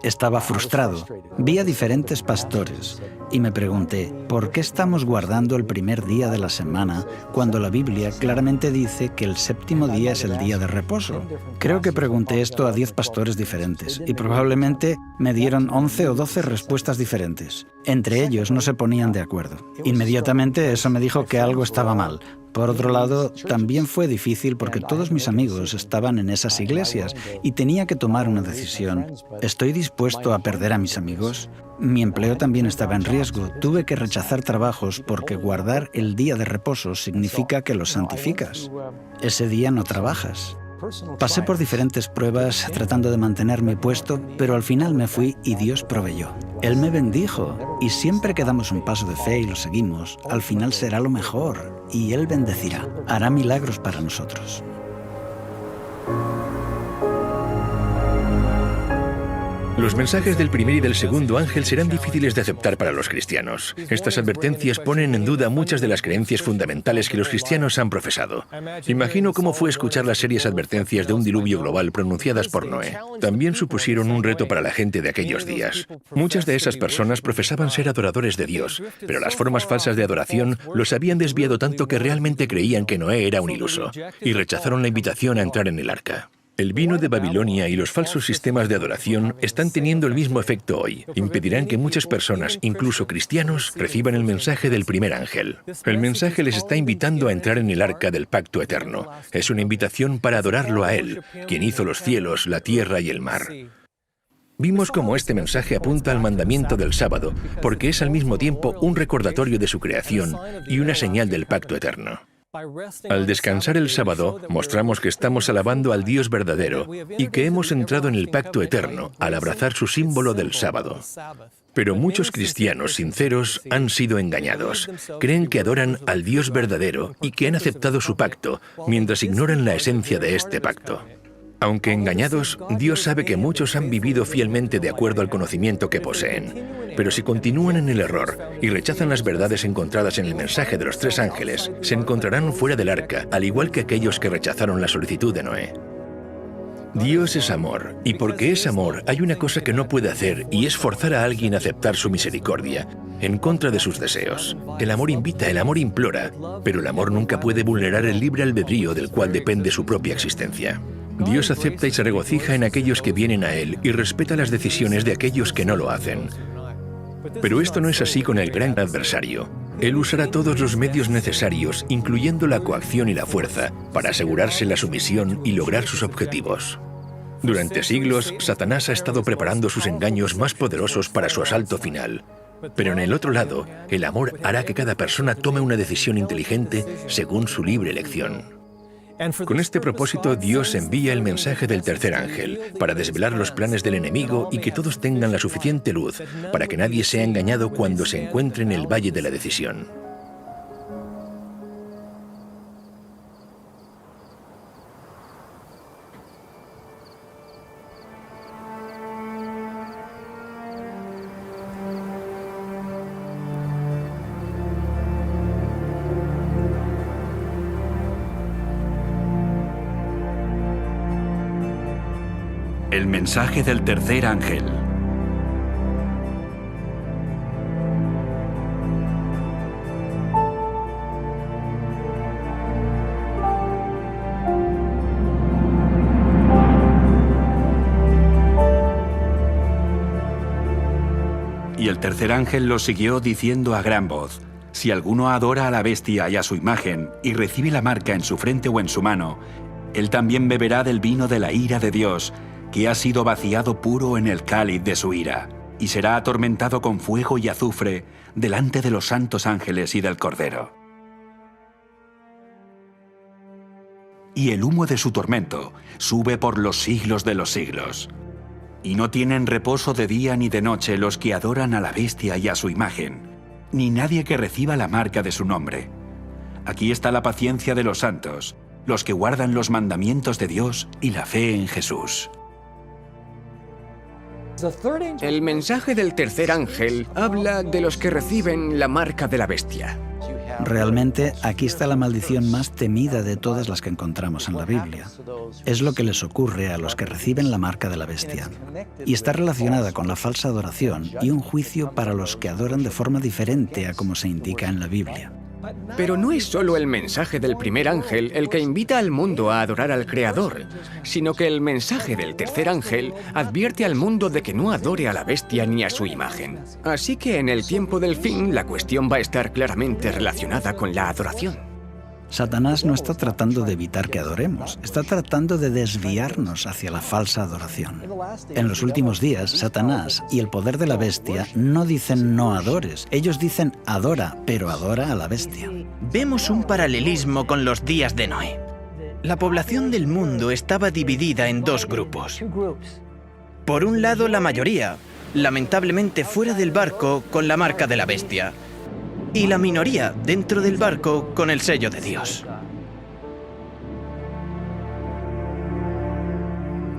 Estaba frustrado. Vi a diferentes pastores y me pregunté, ¿por qué estamos guardando el primer día de la semana cuando la Biblia claramente dice que el séptimo día es el día de reposo? Creo que pregunté esto a 10 pastores diferentes y probablemente me dieron 11 o 12 respuestas diferentes. Entre ellos no se ponían de acuerdo. Inmediatamente eso me dijo que algo estaba mal. Por otro lado, también fue difícil porque todos mis amigos estaban en esas iglesias y tenía que tomar una decisión. ¿Estoy dispuesto a perder a mis amigos? Mi empleo también estaba en riesgo. Tuve que rechazar trabajos porque guardar el día de reposo significa que lo santificas. Ese día no trabajas. Pasé por diferentes pruebas tratando de mantener mi puesto, pero al final me fui y Dios proveyó. Él me bendijo y siempre que damos un paso de fe y lo seguimos, al final será lo mejor y Él bendecirá, hará milagros para nosotros. Los mensajes del primer y del segundo ángel serán difíciles de aceptar para los cristianos. Estas advertencias ponen en duda muchas de las creencias fundamentales que los cristianos han profesado. Imagino cómo fue escuchar las serias advertencias de un diluvio global pronunciadas por Noé. También supusieron un reto para la gente de aquellos días. Muchas de esas personas profesaban ser adoradores de Dios, pero las formas falsas de adoración los habían desviado tanto que realmente creían que Noé era un iluso, y rechazaron la invitación a entrar en el arca. El vino de Babilonia y los falsos sistemas de adoración están teniendo el mismo efecto hoy. Impedirán que muchas personas, incluso cristianos, reciban el mensaje del primer ángel. El mensaje les está invitando a entrar en el arca del pacto eterno. Es una invitación para adorarlo a Él, quien hizo los cielos, la tierra y el mar. Vimos cómo este mensaje apunta al mandamiento del sábado, porque es al mismo tiempo un recordatorio de su creación y una señal del pacto eterno. Al descansar el sábado, mostramos que estamos alabando al Dios verdadero y que hemos entrado en el pacto eterno al abrazar su símbolo del sábado. Pero muchos cristianos sinceros han sido engañados. Creen que adoran al Dios verdadero y que han aceptado su pacto, mientras ignoran la esencia de este pacto. Aunque engañados, Dios sabe que muchos han vivido fielmente de acuerdo al conocimiento que poseen. Pero si continúan en el error y rechazan las verdades encontradas en el mensaje de los 3 ángeles, se encontrarán fuera del arca, al igual que aquellos que rechazaron la solicitud de Noé. Dios es amor, y porque es amor, hay una cosa que no puede hacer, y es forzar a alguien a aceptar su misericordia, en contra de sus deseos. El amor invita, el amor implora, pero el amor nunca puede vulnerar el libre albedrío del cual depende su propia existencia. Dios acepta y se regocija en aquellos que vienen a Él y respeta las decisiones de aquellos que no lo hacen. Pero esto no es así con el gran adversario. Él usará todos los medios necesarios, incluyendo la coacción y la fuerza, para asegurarse la sumisión y lograr sus objetivos. Durante siglos, Satanás ha estado preparando sus engaños más poderosos para su asalto final. Pero en el otro lado, el amor hará que cada persona tome una decisión inteligente según su libre elección. Con este propósito, Dios envía el mensaje del tercer ángel para desvelar los planes del enemigo y que todos tengan la suficiente luz para que nadie sea engañado cuando se encuentre en el valle de la decisión. El mensaje del tercer ángel. Y el tercer ángel los siguió diciendo a gran voz: si alguno adora a la bestia y a su imagen, y recibe la marca en su frente o en su mano, él también beberá del vino de la ira de Dios, que ha sido vaciado puro en el cáliz de su ira, y será atormentado con fuego y azufre delante de los santos ángeles y del Cordero. Y el humo de su tormento sube por los siglos de los siglos. Y no tienen reposo de día ni de noche los que adoran a la bestia y a su imagen, ni nadie que reciba la marca de su nombre. Aquí está la paciencia de los santos, los que guardan los mandamientos de Dios y la fe en Jesús. El mensaje del tercer ángel habla de los que reciben la marca de la bestia. Realmente, aquí está la maldición más temida de todas las que encontramos en la Biblia. Es lo que les ocurre a los que reciben la marca de la bestia. Y está relacionada con la falsa adoración y un juicio para los que adoran de forma diferente a como se indica en la Biblia. Pero no es solo el mensaje del primer ángel el que invita al mundo a adorar al Creador, sino que el mensaje del tercer ángel advierte al mundo de que no adore a la bestia ni a su imagen. Así que en el tiempo del fin, la cuestión va a estar claramente relacionada con la adoración. Satanás no está tratando de evitar que adoremos, está tratando de desviarnos hacia la falsa adoración. En los últimos días, Satanás y el poder de la bestia no dicen no adores, ellos dicen adora, pero adora a la bestia. Vemos un paralelismo con los días de Noé. La población del mundo estaba dividida en dos grupos. Por un lado, la mayoría, lamentablemente fuera del barco con la marca de la bestia, y la minoría dentro del barco con el sello de Dios.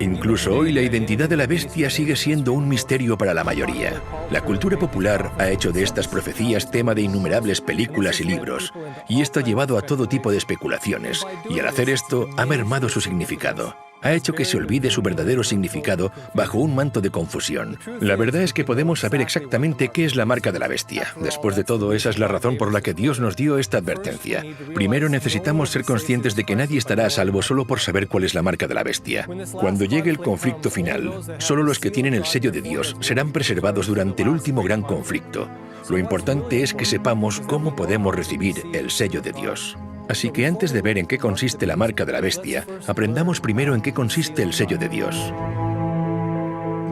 Incluso hoy la identidad de la bestia sigue siendo un misterio para la mayoría. La cultura popular ha hecho de estas profecías tema de innumerables películas y libros, y esto ha llevado a todo tipo de especulaciones, y al hacer esto ha mermado su significado. Ha hecho que se olvide su verdadero significado bajo un manto de confusión. La verdad es que podemos saber exactamente qué es la marca de la bestia. Después de todo, esa es la razón por la que Dios nos dio esta advertencia. Primero necesitamos ser conscientes de que nadie estará a salvo solo por saber cuál es la marca de la bestia. Cuando llegue el conflicto final, solo los que tienen el sello de Dios serán preservados durante el último gran conflicto. Lo importante es que sepamos cómo podemos recibir el sello de Dios. Así que antes de ver en qué consiste la marca de la bestia, aprendamos primero en qué consiste el sello de Dios.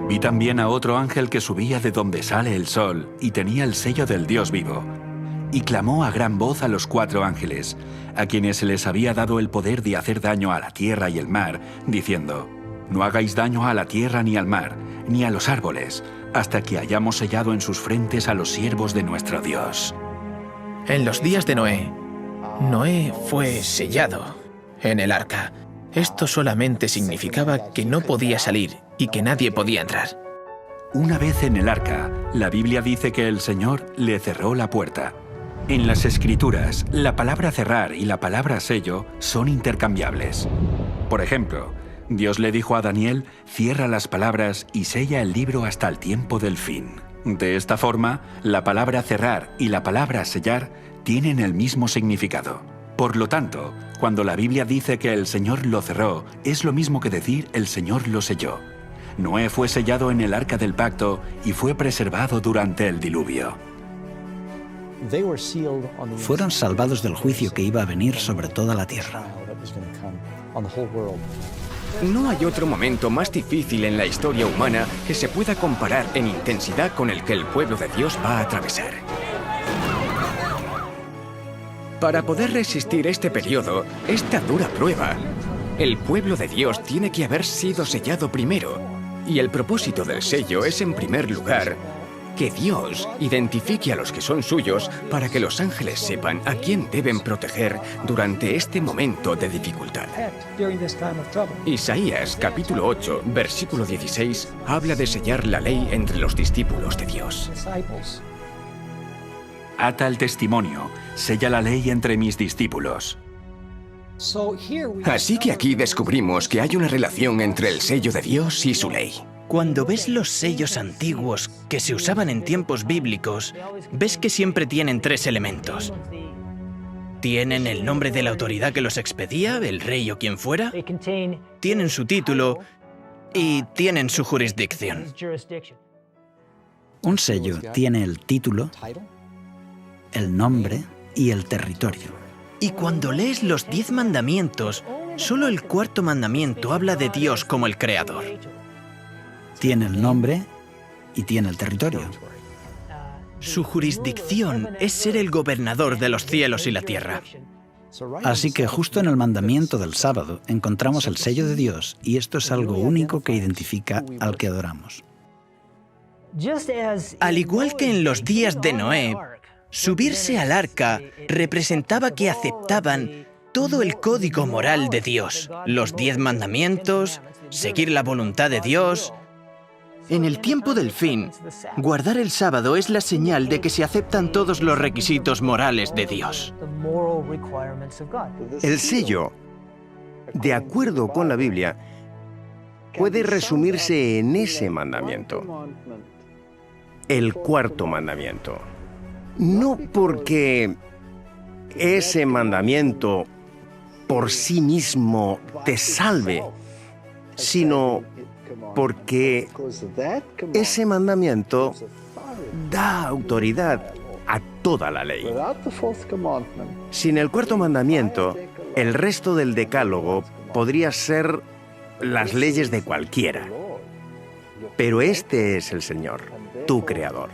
Vi también a otro ángel que subía de donde sale el sol y tenía el sello del Dios vivo. Y clamó a gran voz a los 4 ángeles, a quienes se les había dado el poder de hacer daño a la tierra y el mar, diciendo: no hagáis daño a la tierra ni al mar, ni a los árboles, hasta que hayamos sellado en sus frentes a los siervos de nuestro Dios. En los días de Noé fue sellado en el arca. Esto solamente significaba que no podía salir y que nadie podía entrar. Una vez en el arca, la Biblia dice que el Señor le cerró la puerta. En las Escrituras, la palabra cerrar y la palabra sello son intercambiables. Por ejemplo, Dios le dijo a Daniel: cierra las palabras y sella el libro hasta el tiempo del fin. De esta forma, la palabra cerrar y la palabra sellar tienen el mismo significado. Por lo tanto, cuando la Biblia dice que el Señor lo cerró, es lo mismo que decir el Señor lo selló. Noé fue sellado en el arca del pacto y fue preservado durante el diluvio. Fueron salvados del juicio que iba a venir sobre toda la tierra. No hay otro momento más difícil en la historia humana que se pueda comparar en intensidad con el que el pueblo de Dios va a atravesar. Para poder resistir este periodo, esta dura prueba, el pueblo de Dios tiene que haber sido sellado primero. Y el propósito del sello es, en primer lugar, que Dios identifique a los que son suyos para que los ángeles sepan a quién deben proteger durante este momento de dificultad. Isaías, capítulo 8, versículo 16, habla de sellar la ley entre los discípulos de Dios. Ata el testimonio, sella la ley entre mis discípulos. Así que aquí descubrimos que hay una relación entre el sello de Dios y su ley. Cuando ves los sellos antiguos que se usaban en tiempos bíblicos, ves que siempre tienen 3 elementos. Tienen el nombre de la autoridad que los expedía, el rey o quien fuera, tienen su título y tienen su jurisdicción. Un sello tiene el título, el nombre y el territorio. Y cuando lees los 10 mandamientos, solo el 4º mandamiento habla de Dios como el creador. Tiene el nombre y tiene el territorio. Su jurisdicción es ser el gobernador de los cielos y la tierra. Así que justo en el mandamiento del sábado encontramos el sello de Dios, y esto es algo único que identifica al que adoramos. Al igual que en los días de Noé, subirse al arca representaba que aceptaban todo el código moral de Dios, los 10 mandamientos, seguir la voluntad de Dios. En el tiempo del fin, guardar el sábado es la señal de que se aceptan todos los requisitos morales de Dios. El sello, de acuerdo con la Biblia, puede resumirse en ese mandamiento, el cuarto mandamiento. No porque ese mandamiento por sí mismo te salve, sino porque ese mandamiento da autoridad a toda la ley. Sin el cuarto mandamiento, el resto del decálogo podría ser las leyes de cualquiera. Pero este es el Señor, tu Creador.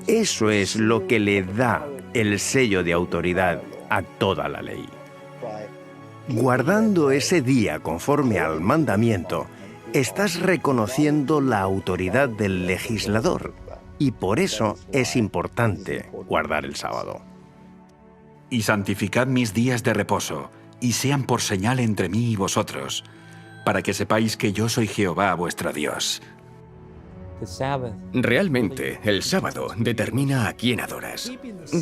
Eso es lo que le da el sello de autoridad a toda la ley. Guardando ese día conforme al mandamiento, estás reconociendo la autoridad del legislador, y por eso es importante guardar el sábado. Y santificad mis días de reposo, y sean por señal entre mí y vosotros, para que sepáis que yo soy Jehová vuestro Dios. Realmente, el sábado determina a quién adoras.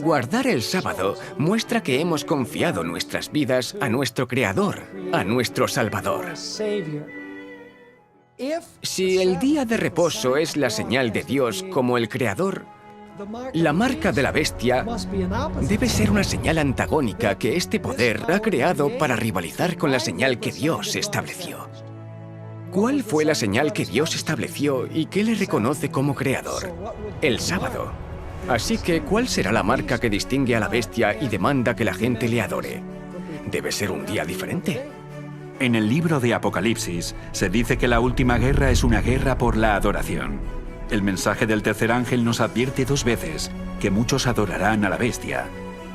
Guardar el sábado muestra que hemos confiado nuestras vidas a nuestro Creador, a nuestro Salvador. Si el día de reposo es la señal de Dios como el Creador, la marca de la bestia debe ser una señal antagónica que este poder ha creado para rivalizar con la señal que Dios estableció. ¿Cuál fue la señal que Dios estableció y que le reconoce como creador? El sábado. Así que, ¿cuál será la marca que distingue a la bestia y demanda que la gente le adore? Debe ser un día diferente. En el libro de Apocalipsis se dice que la última guerra es una guerra por la adoración. El mensaje del tercer ángel nos advierte 2 veces que muchos adorarán a la bestia.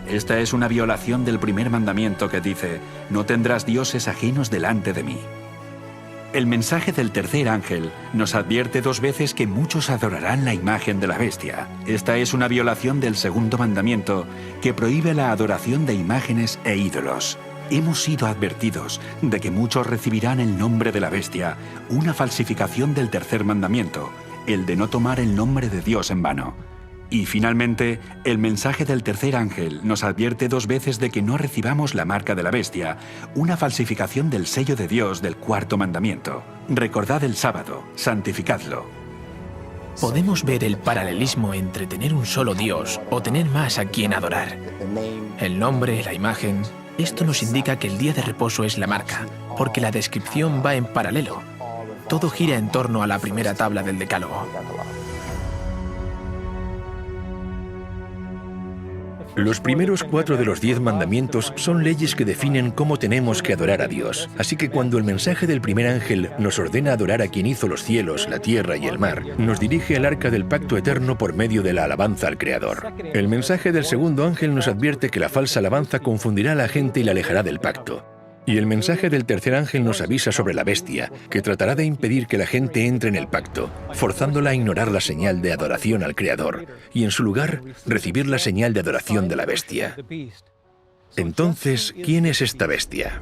Esta es una violación del primer mandamiento que dice: no tendrás dioses ajenos delante de mí. El mensaje del tercer ángel nos advierte 2 veces que muchos adorarán la imagen de la bestia. Esta es una violación del segundo mandamiento que prohíbe la adoración de imágenes e ídolos. Hemos sido advertidos de que muchos recibirán el nombre de la bestia, una falsificación del tercer mandamiento, el de no tomar el nombre de Dios en vano. Y finalmente, el mensaje del tercer ángel nos advierte 2 veces de que no recibamos la marca de la bestia, una falsificación del sello de Dios del cuarto mandamiento. Recordad el sábado, santificadlo. Podemos ver el paralelismo entre tener un solo Dios o tener más a quien adorar. El nombre, la imagen. Esto nos indica que el día de reposo es la marca, porque la descripción va en paralelo. Todo gira en torno a la primera tabla del Decálogo. Los primeros 4 de los 10 mandamientos son leyes que definen cómo tenemos que adorar a Dios. Así que cuando el mensaje del primer ángel nos ordena adorar a quien hizo los cielos, la tierra y el mar, nos dirige al arca del pacto eterno por medio de la alabanza al Creador. El mensaje del segundo ángel nos advierte que la falsa alabanza confundirá a la gente y la alejará del pacto. Y el mensaje del tercer ángel nos avisa sobre la bestia, que tratará de impedir que la gente entre en el pacto, forzándola a ignorar la señal de adoración al Creador, y en su lugar, recibir la señal de adoración de la bestia. Entonces, ¿quién es esta bestia?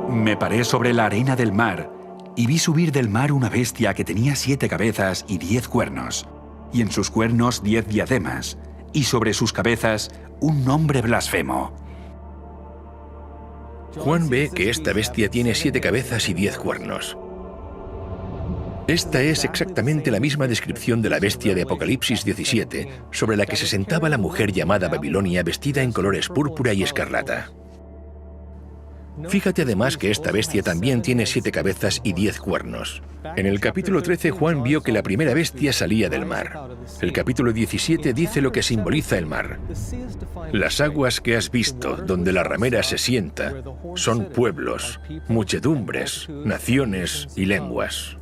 Me paré sobre la arena del mar, y vi subir del mar una bestia que tenía 7 cabezas y 10 cuernos, y en sus cuernos 10 diademas, y sobre sus cabezas un nombre blasfemo. Juan ve que esta bestia tiene 7 cabezas y 10 cuernos. Esta es exactamente la misma descripción de la bestia de Apocalipsis 17, sobre la que se sentaba la mujer llamada Babilonia vestida en colores púrpura y escarlata. Fíjate además que esta bestia también tiene 7 cabezas y 10 cuernos. En el capítulo 13 Juan vio que la primera bestia salía del mar. El capítulo 17 dice lo que simboliza el mar. Las aguas que has visto, donde la ramera se sienta, son pueblos, muchedumbres, naciones y lenguas.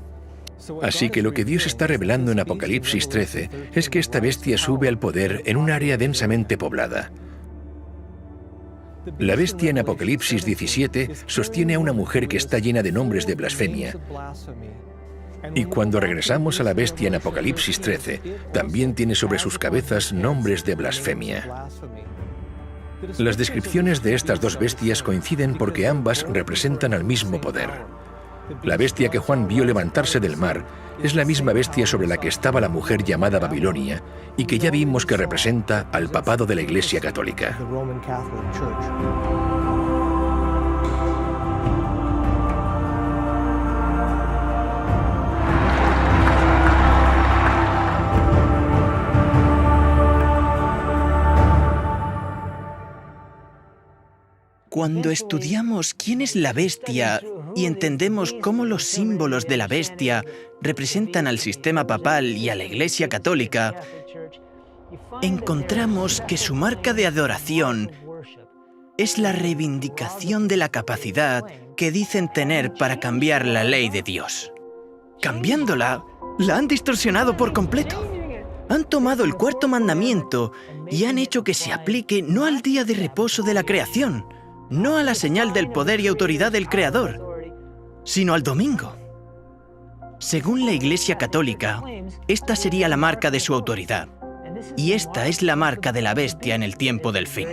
Así que lo que Dios está revelando en Apocalipsis 13 es que esta bestia sube al poder en un área densamente poblada. La bestia en Apocalipsis 17 sostiene a una mujer que está llena de nombres de blasfemia. Y cuando regresamos a la bestia en Apocalipsis 13, también tiene sobre sus cabezas nombres de blasfemia. Las descripciones de estas 2 bestias coinciden porque ambas representan al mismo poder. La bestia que Juan vio levantarse del mar es la misma bestia sobre la que estaba la mujer llamada Babilonia y que ya vimos que representa al papado de la Iglesia Católica. Cuando estudiamos quién es la bestia y entendemos cómo los símbolos de la bestia representan al sistema papal y a la Iglesia Católica, encontramos que su marca de adoración es la reivindicación de la capacidad que dicen tener para cambiar la ley de Dios. Cambiándola, la han distorsionado por completo. Han tomado el cuarto mandamiento y han hecho que se aplique no al día de reposo de la creación, no a la señal del poder y autoridad del Creador, sino al domingo. Según la Iglesia Católica, esta sería la marca de su autoridad, y esta es la marca de la bestia en el tiempo del fin.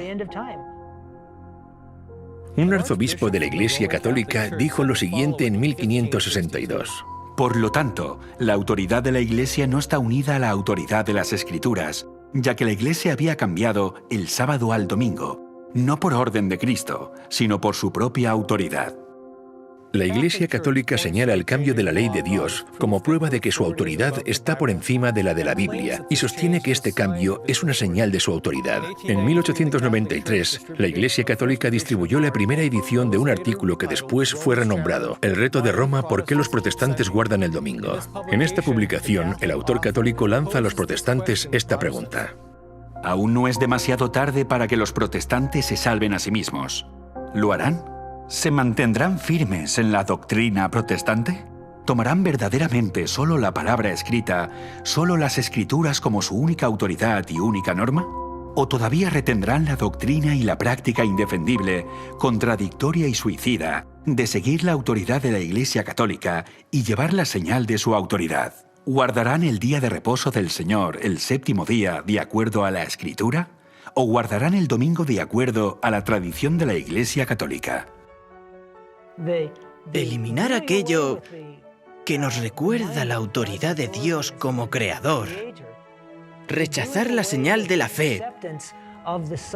Un arzobispo de la Iglesia Católica dijo lo siguiente en 1562. Por lo tanto, la autoridad de la Iglesia no está unida a la autoridad de las Escrituras, ya que la Iglesia había cambiado el sábado al domingo, no por orden de Cristo, sino por su propia autoridad. La Iglesia Católica señala el cambio de la ley de Dios como prueba de que su autoridad está por encima de la Biblia y sostiene que este cambio es una señal de su autoridad. En 1893, la Iglesia Católica distribuyó la primera edición de un artículo que después fue renombrado El reto de Roma: ¿por qué los protestantes guardan el domingo? En esta publicación, el autor católico lanza a los protestantes esta pregunta. Aún no es demasiado tarde para que los protestantes se salven a sí mismos. ¿Lo harán? ¿Se mantendrán firmes en la doctrina protestante? ¿Tomarán verdaderamente solo la palabra escrita, solo las Escrituras como su única autoridad y única norma? ¿O todavía retendrán la doctrina y la práctica indefendible, contradictoria y suicida, de seguir la autoridad de la Iglesia Católica y llevar la señal de su autoridad? ¿Guardarán el día de reposo del Señor, el séptimo día, de acuerdo a la Escritura? ¿O guardarán el domingo de acuerdo a la tradición de la Iglesia Católica? Eliminar aquello que nos recuerda la autoridad de Dios como Creador, rechazar la señal de la fe,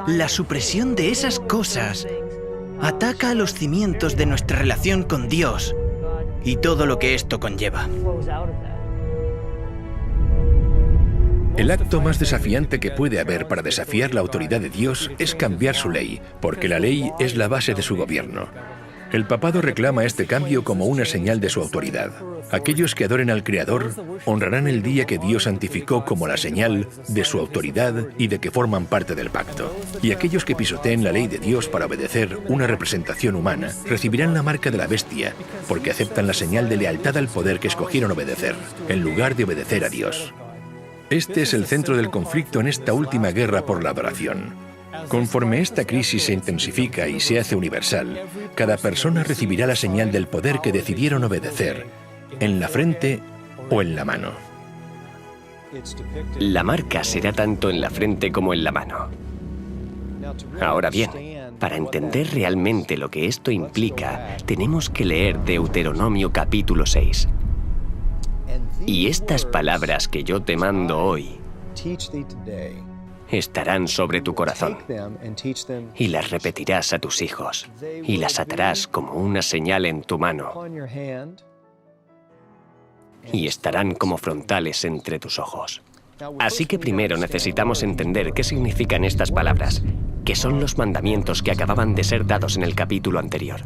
la supresión de esas cosas, ataca a los cimientos de nuestra relación con Dios y todo lo que esto conlleva. El acto más desafiante que puede haber para desafiar la autoridad de Dios es cambiar su ley, porque la ley es la base de su gobierno. El papado reclama este cambio como una señal de su autoridad. Aquellos que adoren al Creador honrarán el día que Dios santificó como la señal de su autoridad y de que forman parte del pacto. Y aquellos que pisoteen la ley de Dios para obedecer una representación humana recibirán la marca de la bestia, porque aceptan la señal de lealtad al poder que escogieron obedecer, en lugar de obedecer a Dios. Este es el centro del conflicto en esta última guerra por la adoración. Conforme esta crisis se intensifica y se hace universal, cada persona recibirá la señal del poder que decidieron obedecer, en la frente o en la mano. La marca será tanto en la frente como en la mano. Ahora bien, para entender realmente lo que esto implica, tenemos que leer Deuteronomio capítulo 6. Y estas palabras que yo te mando hoy estarán sobre tu corazón, y las repetirás a tus hijos, y las atarás como una señal en tu mano, y estarán como frontales entre tus ojos. Así que primero necesitamos entender qué significan estas palabras, que son los mandamientos que acababan de ser dados en el capítulo anterior.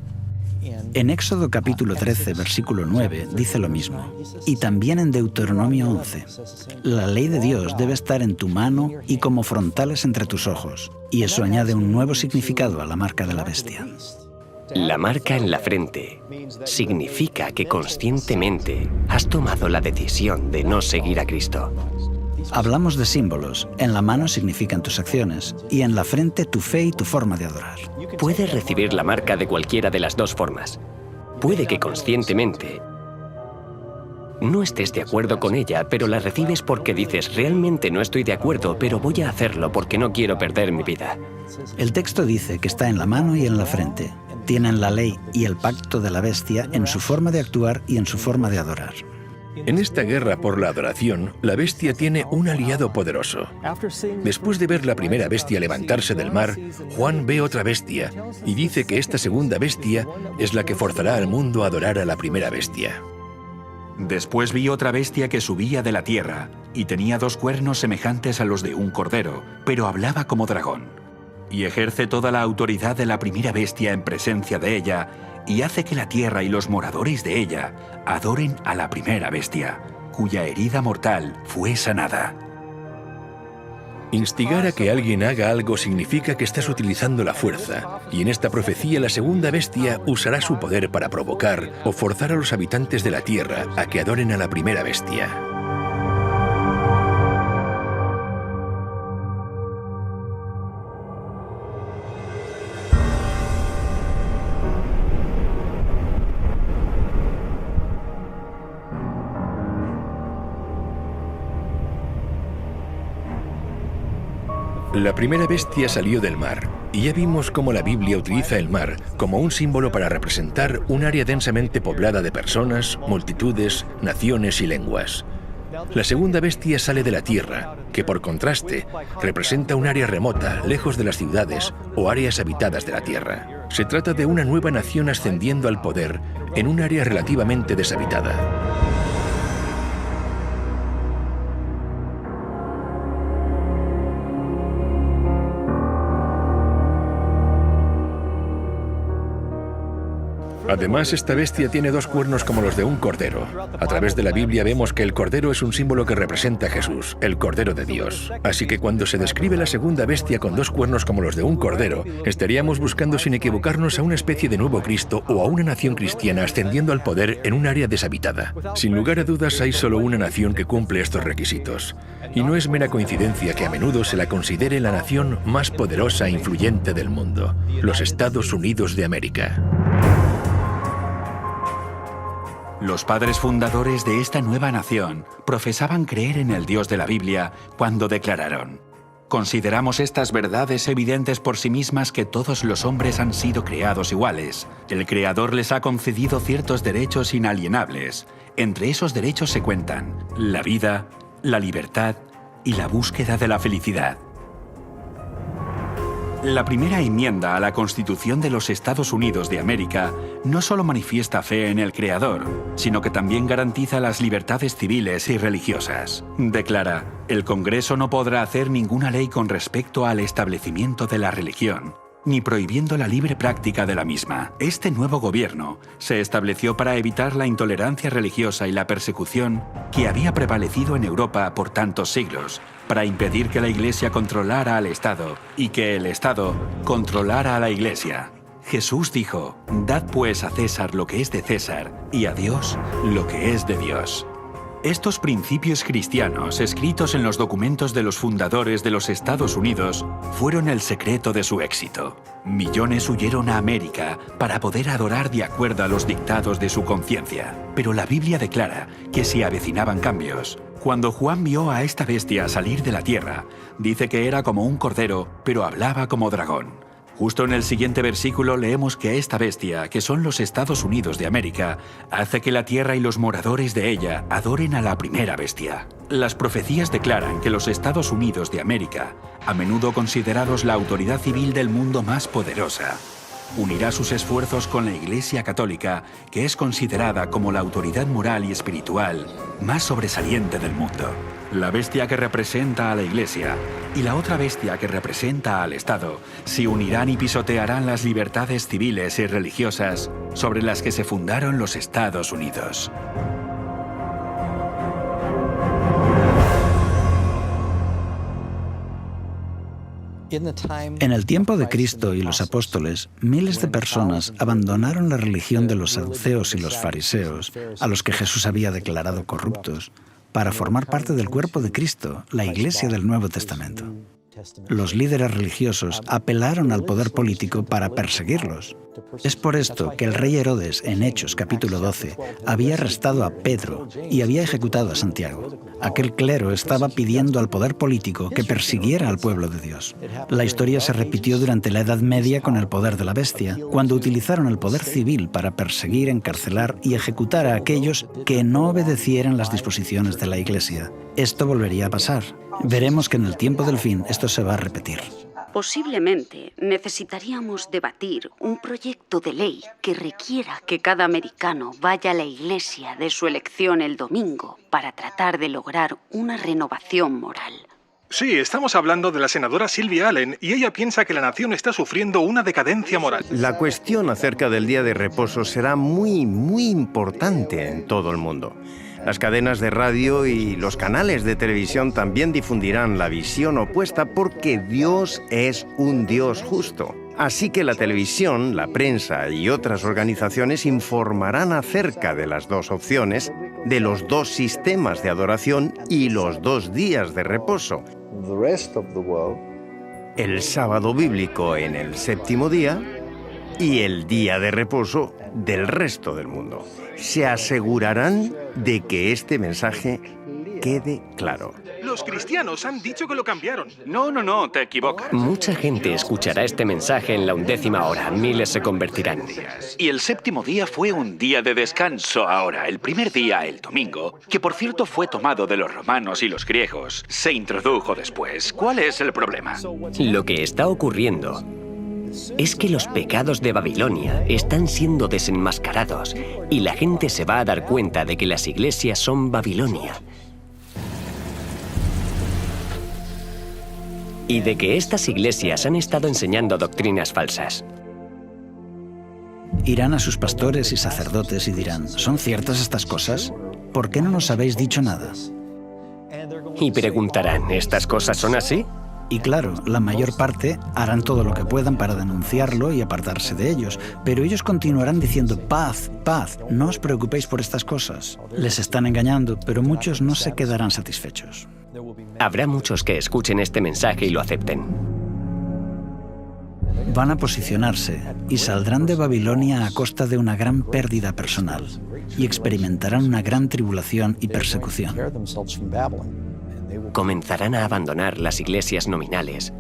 En Éxodo capítulo 13, versículo 9, dice lo mismo. Y también en Deuteronomio 11. La ley de Dios debe estar en tu mano y como frontales entre tus ojos. Y eso añade un nuevo significado a la marca de la bestia. La marca en la frente significa que conscientemente has tomado la decisión de no seguir a Cristo. Hablamos de símbolos. En la mano significan tus acciones y en la frente tu fe y tu forma de adorar. Puedes recibir la marca de cualquiera de las dos formas. Puede que conscientemente no estés de acuerdo con ella, pero la recibes porque dices, realmente no estoy de acuerdo, pero voy a hacerlo porque no quiero perder mi vida. El texto dice que está en la mano y en la frente. Tienen la ley y el pacto de la bestia en su forma de actuar y en su forma de adorar. En esta guerra por la adoración, la bestia tiene un aliado poderoso. Después de ver la primera bestia levantarse del mar, Juan ve otra bestia y dice que esta segunda bestia es la que forzará al mundo a adorar a la primera bestia. Después vi otra bestia que subía de la tierra y tenía 2 cuernos semejantes a los de un cordero, pero hablaba como dragón. Y ejerce toda la autoridad de la primera bestia en presencia de ella y hace que la tierra y los moradores de ella adoren a la primera bestia, cuya herida mortal fue sanada. Instigar a que alguien haga algo significa que estás utilizando la fuerza, y en esta profecía la segunda bestia usará su poder para provocar o forzar a los habitantes de la tierra a que adoren a la primera bestia. La primera bestia salió del mar, y ya vimos cómo la Biblia utiliza el mar como un símbolo para representar un área densamente poblada de personas, multitudes, naciones y lenguas. La segunda bestia sale de la tierra, que por contraste representa un área remota, lejos de las ciudades o áreas habitadas de la tierra. Se trata de una nueva nación ascendiendo al poder en un área relativamente deshabitada. Además, esta bestia tiene 2 cuernos como los de un cordero. A través de la Biblia vemos que el cordero es un símbolo que representa a Jesús, el Cordero de Dios. Así que cuando se describe la segunda bestia con 2 cuernos como los de un cordero, estaríamos buscando sin equivocarnos a una especie de nuevo Cristo o a una nación cristiana ascendiendo al poder en un área deshabitada. Sin lugar a dudas, hay solo una nación que cumple estos requisitos. Y no es mera coincidencia que a menudo se la considere la nación más poderosa e influyente del mundo, los Estados Unidos de América. Los padres fundadores de esta nueva nación profesaban creer en el Dios de la Biblia cuando declararon: «Consideramos estas verdades evidentes por sí mismas que todos los hombres han sido creados iguales. El Creador les ha concedido ciertos derechos inalienables. Entre esos derechos se cuentan la vida, la libertad y la búsqueda de la felicidad». La primera enmienda a la Constitución de los Estados Unidos de América no solo manifiesta fe en el Creador, sino que también garantiza las libertades civiles y religiosas. Declara: el Congreso no podrá hacer ninguna ley con respecto al establecimiento de la religión, ni prohibiendo la libre práctica de la misma. Este nuevo gobierno se estableció para evitar la intolerancia religiosa y la persecución que había prevalecido en Europa por tantos siglos, para impedir que la Iglesia controlara al Estado y que el Estado controlara a la Iglesia. Jesús dijo: «Dad pues a César lo que es de César y a Dios lo que es de Dios». Estos principios cristianos, escritos en los documentos de los fundadores de los Estados Unidos, fueron el secreto de su éxito. Millones huyeron a América para poder adorar de acuerdo a los dictados de su conciencia. Pero la Biblia declara que se avecinaban cambios. Cuando Juan vio a esta bestia salir de la tierra, dice que era como un cordero, pero hablaba como dragón. Justo en el siguiente versículo leemos que esta bestia, que son los Estados Unidos de América, hace que la tierra y los moradores de ella adoren a la primera bestia. Las profecías declaran que los Estados Unidos de América, a menudo considerados la autoridad civil del mundo más poderosa, unirá sus esfuerzos con la Iglesia Católica, que es considerada como la autoridad moral y espiritual más sobresaliente del mundo. La bestia que representa a la Iglesia y la otra bestia que representa al Estado se unirán y pisotearán las libertades civiles y religiosas sobre las que se fundaron los Estados Unidos. En el tiempo de Cristo y los apóstoles, miles de personas abandonaron la religión de los saduceos y los fariseos, a los que Jesús había declarado corruptos, para formar parte del cuerpo de Cristo, la Iglesia del Nuevo Testamento. Los líderes religiosos apelaron al poder político para perseguirlos. Es por esto que el rey Herodes, en Hechos capítulo 12, había arrestado a Pedro y había ejecutado a Santiago. Aquel clero estaba pidiendo al poder político que persiguiera al pueblo de Dios. La historia se repitió durante la Edad Media con el poder de la bestia, cuando utilizaron el poder civil para perseguir, encarcelar y ejecutar a aquellos que no obedecieran las disposiciones de la Iglesia. Esto volvería a pasar. Veremos que en el tiempo del fin esto se va a repetir. Posiblemente necesitaríamos debatir un proyecto de ley que requiera que cada americano vaya a la iglesia de su elección el domingo para tratar de lograr una renovación moral. Sí, estamos hablando de la senadora Sylvia Allen y ella piensa que la nación está sufriendo una decadencia moral. La cuestión acerca del día de reposo será muy importante en todo el mundo. Las cadenas de radio y los canales de televisión también difundirán la visión opuesta porque Dios es un Dios justo. Así que la televisión, la prensa y otras organizaciones informarán acerca de las dos opciones, de los dos sistemas de adoración y los 2 días de reposo. El sábado bíblico en el 7º día y el día de reposo del resto del mundo. Se asegurarán de que este mensaje quede claro. Los cristianos han dicho que lo cambiaron. No, te equivocas. Mucha gente escuchará este mensaje en la 11ª hora. Miles se convertirán. Y el 7º día fue un día de descanso ahora. El primer día, el domingo, que por cierto fue tomado de los romanos y los griegos, se introdujo después. ¿Cuál es el problema? Lo que está ocurriendo es que los pecados de Babilonia están siendo desenmascarados y la gente se va a dar cuenta de que las iglesias son Babilonia. Y de que estas iglesias han estado enseñando doctrinas falsas. Irán a sus pastores y sacerdotes y dirán, ¿son ciertas estas cosas? ¿Por qué no nos habéis dicho nada? Y preguntarán, ¿estas cosas son así? Y claro, la mayor parte harán todo lo que puedan para denunciarlo y apartarse de ellos, pero ellos continuarán diciendo paz, paz, no os preocupéis por estas cosas. Les están engañando, pero muchos no se quedarán satisfechos. Habrá muchos que escuchen este mensaje y lo acepten. Van a posicionarse y saldrán de Babilonia a costa de una gran pérdida personal y experimentarán una gran tribulación y persecución. Comenzarán a abandonar las iglesias nominales,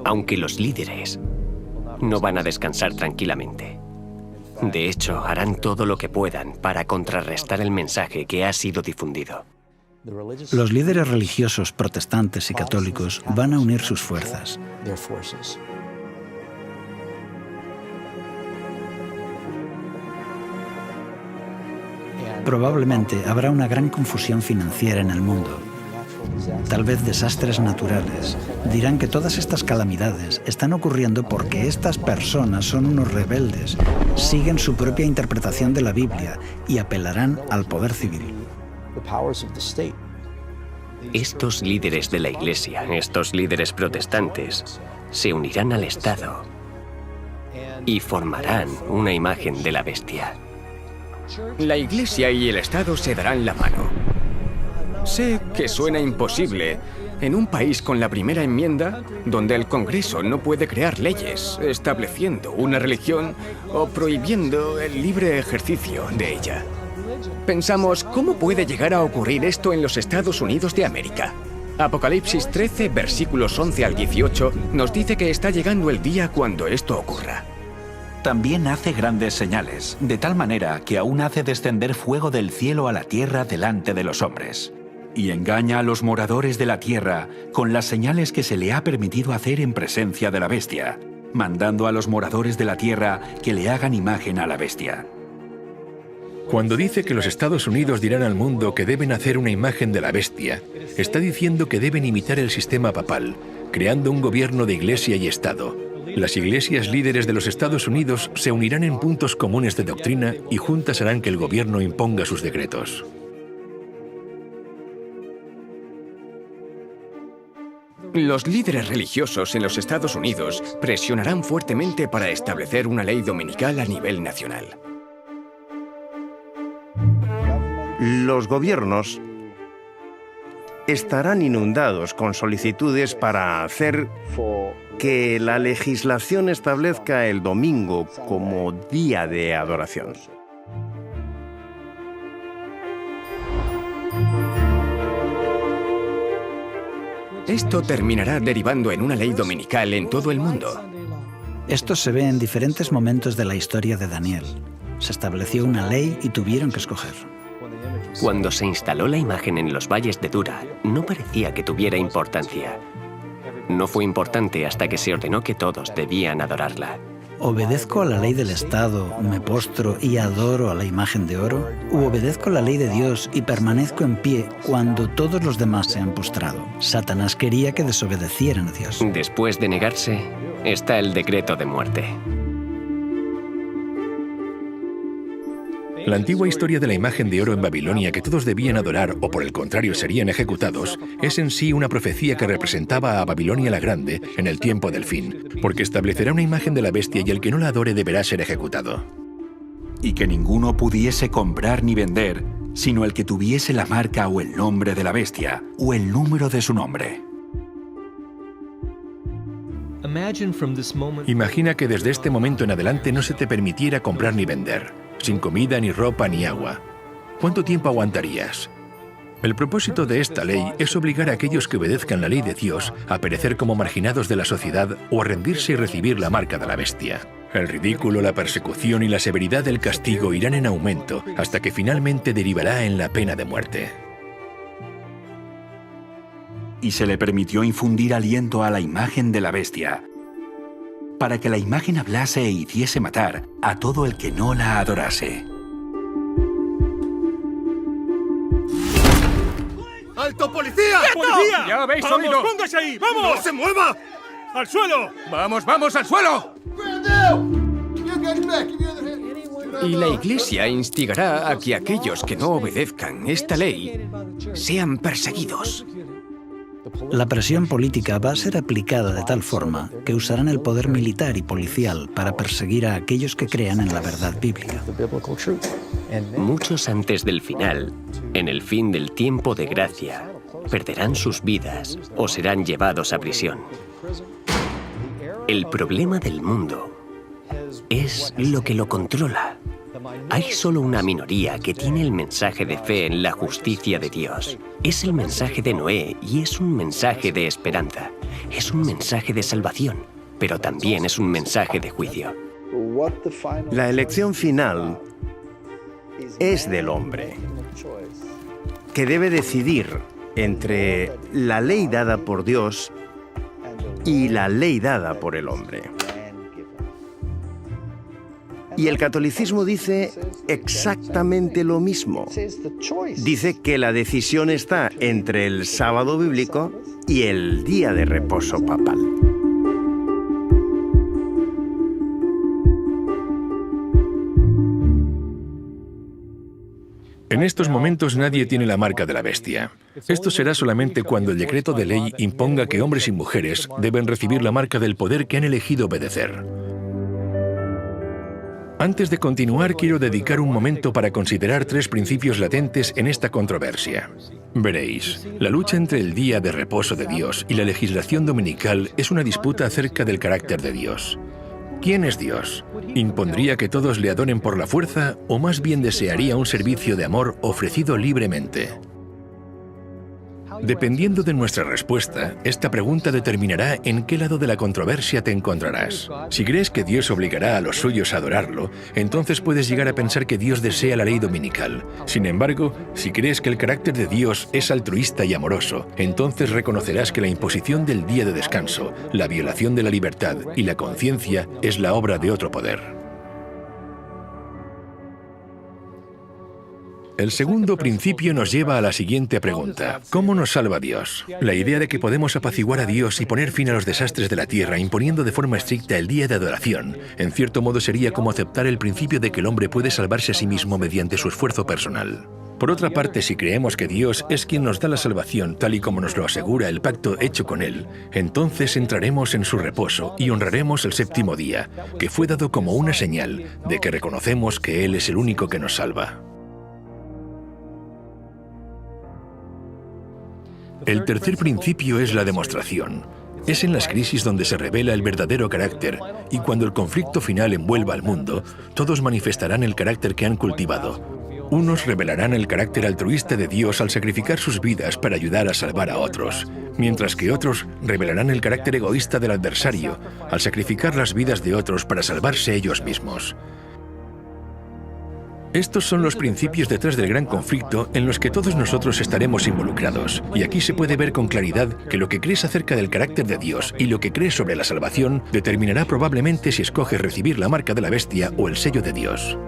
aunque los líderes no van a descansar tranquilamente. De hecho, harán todo lo que puedan para contrarrestar el mensaje que ha sido difundido. Los líderes religiosos protestantes y católicos van a unir sus fuerzas. Probablemente habrá una gran confusión financiera en el mundo. Tal vez desastres naturales. Dirán que todas estas calamidades están ocurriendo porque estas personas son unos rebeldes, siguen su propia interpretación de la Biblia y apelarán al poder civil. Estos líderes de la Iglesia, estos líderes protestantes, se unirán al Estado y formarán una imagen de la bestia. La Iglesia y el Estado se darán la mano. Sé que suena imposible en un país con la primera enmienda, donde el Congreso no puede crear leyes estableciendo una religión o prohibiendo el libre ejercicio de ella. Pensamos, ¿cómo puede llegar a ocurrir esto en los Estados Unidos de América? Apocalipsis 13, versículos 11 al 18, nos dice que está llegando el día cuando esto ocurra. También hace grandes señales, de tal manera que aún hace descender fuego del cielo a la tierra delante de los hombres. Y engaña a los moradores de la tierra con las señales que se le ha permitido hacer en presencia de la bestia, mandando a los moradores de la tierra que le hagan imagen a la bestia. Cuando dice que los Estados Unidos dirán al mundo que deben hacer una imagen de la bestia, está diciendo que deben imitar el sistema papal, creando un gobierno de iglesia y Estado. Las iglesias líderes de los Estados Unidos se unirán en puntos comunes de doctrina y juntas harán que el gobierno imponga sus decretos. Los líderes religiosos en los Estados Unidos presionarán fuertemente para establecer una ley dominical a nivel nacional. Los gobiernos estarán inundados con solicitudes para hacer que la legislación establezca el domingo como día de adoración. Esto terminará derivando en una ley dominical en todo el mundo. Esto se ve en diferentes momentos de la historia de Daniel. Se estableció una ley y tuvieron que escoger. Cuando se instaló la imagen en los valles de Dura, no parecía que tuviera importancia. No fue importante hasta que se ordenó que todos debían adorarla. ¿Obedezco a la ley del Estado, me postro y adoro a la imagen de oro? ¿O obedezco la ley de Dios y permanezco en pie cuando todos los demás se han postrado? Satanás quería que desobedecieran a Dios. Después de negarse, está el decreto de muerte. La antigua historia de la imagen de oro en Babilonia que todos debían adorar o por el contrario serían ejecutados es en sí una profecía que representaba a Babilonia la Grande en el tiempo del fin, porque establecerá una imagen de la bestia y el que no la adore deberá ser ejecutado. Y que ninguno pudiese comprar ni vender, sino el que tuviese la marca o el nombre de la bestia, o el número de su nombre. Imagina que desde este momento en adelante no se te permitiera comprar ni vender, sin comida, ni ropa, ni agua. ¿Cuánto tiempo aguantarías? El propósito de esta ley es obligar a aquellos que obedezcan la ley de Dios a perecer como marginados de la sociedad o a rendirse y recibir la marca de la bestia. El ridículo, la persecución y la severidad del castigo irán en aumento hasta que finalmente derivará en la pena de muerte. Y se le permitió infundir aliento a la imagen de la bestia, para que la imagen hablase e hiciese matar a todo el que no la adorase. ¡Alto, policía! ¡Policía! ¡Ya habéis ¡Vamos, oído! póngase ahí! ¡Vamos! ¡No se mueva! ¡Al suelo! ¡Vamos, vamos, al suelo! Y la Iglesia instigará a que aquellos que no obedezcan esta ley sean perseguidos. La presión política va a ser aplicada de tal forma que usarán el poder militar y policial para perseguir a aquellos que crean en la verdad bíblica. Muchos antes del final, en el fin del tiempo de gracia, perderán sus vidas o serán llevados a prisión. El problema del mundo es lo que lo controla. Hay solo una minoría que tiene el mensaje de fe en la justicia de Dios. Es el mensaje de Noé y es un mensaje de esperanza. Es un mensaje de salvación, pero también es un mensaje de juicio. La elección final es del hombre, que debe decidir entre la ley dada por Dios y la ley dada por el hombre. Y el catolicismo dice exactamente lo mismo. Dice que la decisión está entre el sábado bíblico y el día de reposo papal. En estos momentos nadie tiene la marca de la bestia. Esto será solamente cuando el decreto de ley imponga que hombres y mujeres deben recibir la marca del poder que han elegido obedecer. Antes de continuar, quiero dedicar un momento para considerar 3 principios latentes en esta controversia. Veréis, la lucha entre el día de reposo de Dios y la legislación dominical es una disputa acerca del carácter de Dios. ¿Quién es Dios? ¿Impondría que todos le adoren por la fuerza o más bien desearía un servicio de amor ofrecido libremente? Dependiendo de nuestra respuesta, esta pregunta determinará en qué lado de la controversia te encontrarás. Si crees que Dios obligará a los suyos a adorarlo, entonces puedes llegar a pensar que Dios desea la ley dominical. Sin embargo, si crees que el carácter de Dios es altruista y amoroso, entonces reconocerás que la imposición del día de descanso, la violación de la libertad y la conciencia es la obra de otro poder. El segundo principio nos lleva a la siguiente pregunta. ¿Cómo nos salva Dios? La idea de que podemos apaciguar a Dios y poner fin a los desastres de la tierra imponiendo de forma estricta el día de adoración, en cierto modo sería como aceptar el principio de que el hombre puede salvarse a sí mismo mediante su esfuerzo personal. Por otra parte, si creemos que Dios es quien nos da la salvación, tal y como nos lo asegura el pacto hecho con Él, entonces entraremos en su reposo y honraremos el séptimo día, que fue dado como una señal de que reconocemos que Él es el único que nos salva. El tercer principio es la demostración. Es en las crisis donde se revela el verdadero carácter, y cuando el conflicto final envuelva al mundo, todos manifestarán el carácter que han cultivado. Unos revelarán el carácter altruista de Dios al sacrificar sus vidas para ayudar a salvar a otros, mientras que otros revelarán el carácter egoísta del adversario al sacrificar las vidas de otros para salvarse ellos mismos. Estos son los principios detrás del gran conflicto en los que todos nosotros estaremos involucrados. Y aquí se puede ver con claridad que lo que crees acerca del carácter de Dios y lo que crees sobre la salvación determinará probablemente si escoges recibir la marca de la bestia o el sello de Dios.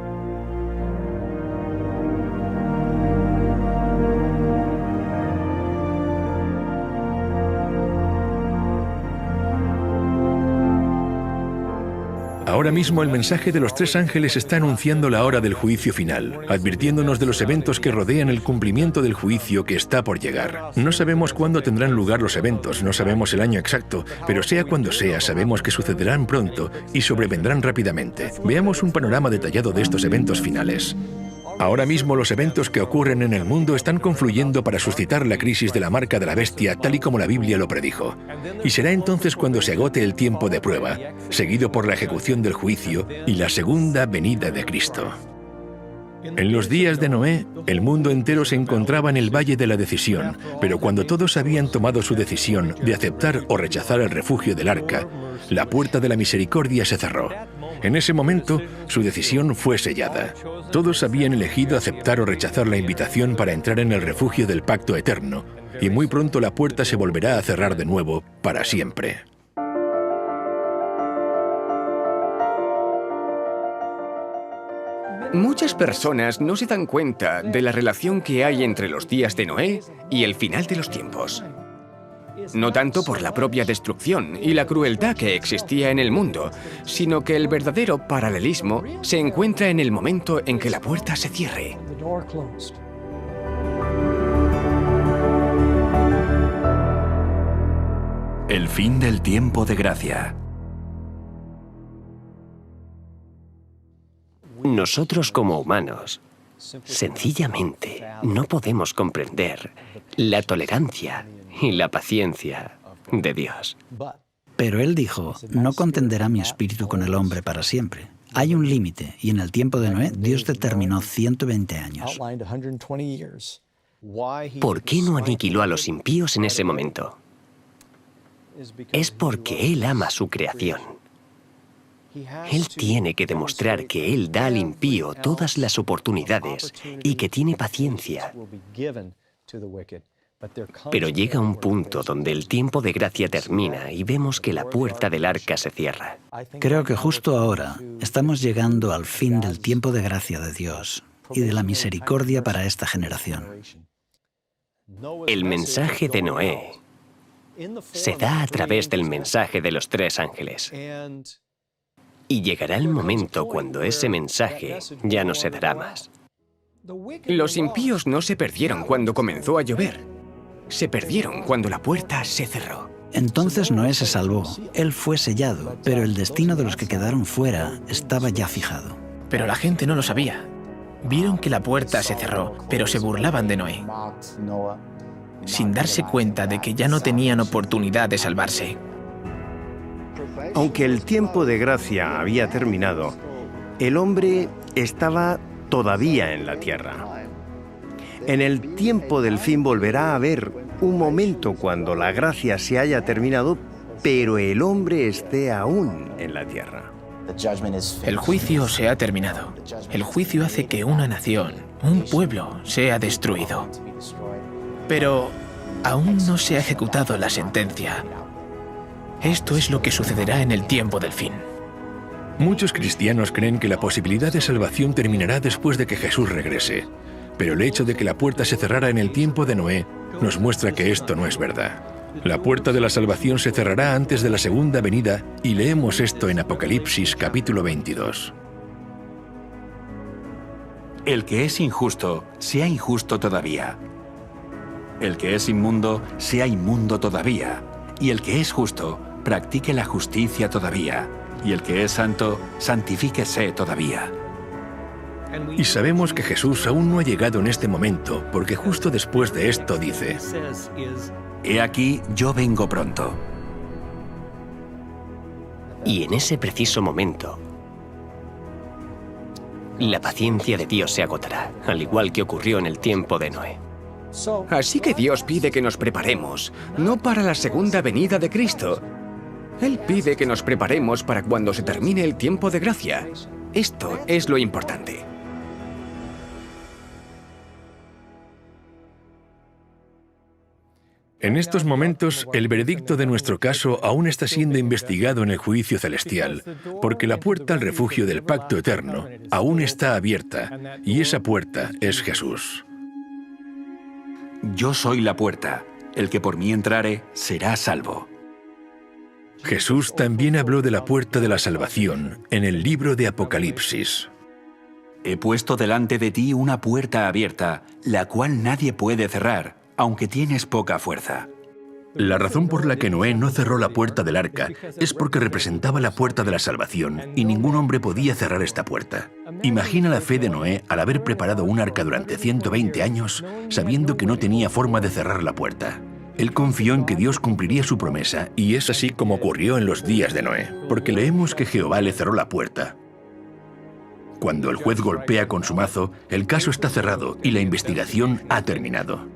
Ahora mismo el mensaje de los tres ángeles está anunciando la hora del juicio final, advirtiéndonos de los eventos que rodean el cumplimiento del juicio que está por llegar. No sabemos cuándo tendrán lugar los eventos, no sabemos el año exacto, pero sea cuando sea, sabemos que sucederán pronto y sobrevendrán rápidamente. Veamos un panorama detallado de estos eventos finales. Ahora mismo los eventos que ocurren en el mundo están confluyendo para suscitar la crisis de la marca de la bestia, tal y como la Biblia lo predijo. Y será entonces cuando se agote el tiempo de prueba, seguido por la ejecución del juicio y la segunda venida de Cristo. En los días de Noé, el mundo entero se encontraba en el valle de la decisión, pero cuando todos habían tomado su decisión de aceptar o rechazar el refugio del arca, la puerta de la misericordia se cerró. En ese momento, su decisión fue sellada. Todos habían elegido aceptar o rechazar la invitación para entrar en el refugio del pacto eterno, y muy pronto la puerta se volverá a cerrar de nuevo para siempre. Muchas personas no se dan cuenta de la relación que hay entre los días de Noé y el final de los tiempos. No tanto por la propia destrucción y la crueldad que existía en el mundo, sino que el verdadero paralelismo se encuentra en el momento en que la puerta se cierre. El fin del tiempo de gracia. Nosotros como humanos, sencillamente, no podemos comprender la tolerancia y la paciencia de Dios. Pero Él dijo, no contenderá mi espíritu con el hombre para siempre. Hay un límite, y en el tiempo de Noé, Dios determinó 120 años. ¿Por qué no aniquiló a los impíos en ese momento? Es porque Él ama su creación. Él tiene que demostrar que Él da al impío todas las oportunidades y que tiene paciencia. Pero llega un punto donde el tiempo de gracia termina y vemos que la puerta del arca se cierra. Creo que justo ahora estamos llegando al fin del tiempo de gracia de Dios y de la misericordia para esta generación. El mensaje de Noé se da a través del mensaje de los tres ángeles. Y llegará el momento cuando ese mensaje ya no se dará más. Los impíos no se perdieron cuando comenzó a llover. Se perdieron cuando la puerta se cerró. Entonces Noé se salvó. Él fue sellado, pero el destino de los que quedaron fuera estaba ya fijado. Pero la gente no lo sabía. Vieron que la puerta se cerró, pero se burlaban de Noé, sin darse cuenta de que ya no tenían oportunidad de salvarse. Aunque el tiempo de gracia había terminado, el hombre estaba todavía en la tierra. En el tiempo del fin volverá a haber un momento cuando la gracia se haya terminado, pero el hombre esté aún en la tierra. El juicio se ha terminado. El juicio hace que una nación, un pueblo, sea destruido. Pero aún no se ha ejecutado la sentencia. Esto es lo que sucederá en el tiempo del fin. Muchos cristianos creen que la posibilidad de salvación terminará después de que Jesús regrese. Pero el hecho de que la puerta se cerrara en el tiempo de Noé nos muestra que esto no es verdad. La puerta de la salvación se cerrará antes de la segunda venida y leemos esto en Apocalipsis capítulo 22. El que es injusto, sea injusto todavía. El que es inmundo, sea inmundo todavía. Y el que es justo, practique la justicia todavía. Y el que es santo, santifíquese todavía. Y sabemos que Jesús aún no ha llegado en este momento, porque justo después de esto dice: He aquí, yo vengo pronto. Y en ese preciso momento, la paciencia de Dios se agotará, al igual que ocurrió en el tiempo de Noé. Así que Dios pide que nos preparemos, no para la segunda venida de Cristo. Él pide que nos preparemos para cuando se termine el tiempo de gracia. Esto es lo importante. En estos momentos, el veredicto de nuestro caso aún está siendo investigado en el juicio celestial, porque la puerta al refugio del pacto eterno aún está abierta, y esa puerta es Jesús. Yo soy la puerta. El que por mí entrare será salvo. Jesús también habló de la puerta de la salvación en el libro de Apocalipsis. He puesto delante de ti una puerta abierta, la cual nadie puede cerrar, aunque tienes poca fuerza. La razón por la que Noé no cerró la puerta del arca es porque representaba la puerta de la salvación y ningún hombre podía cerrar esta puerta. Imagina la fe de Noé al haber preparado un arca durante 120 años, sabiendo que no tenía forma de cerrar la puerta. Él confió en que Dios cumpliría su promesa, y es así como ocurrió en los días de Noé, porque leemos que Jehová le cerró la puerta. Cuando el juez golpea con su mazo, el caso está cerrado y la investigación ha terminado.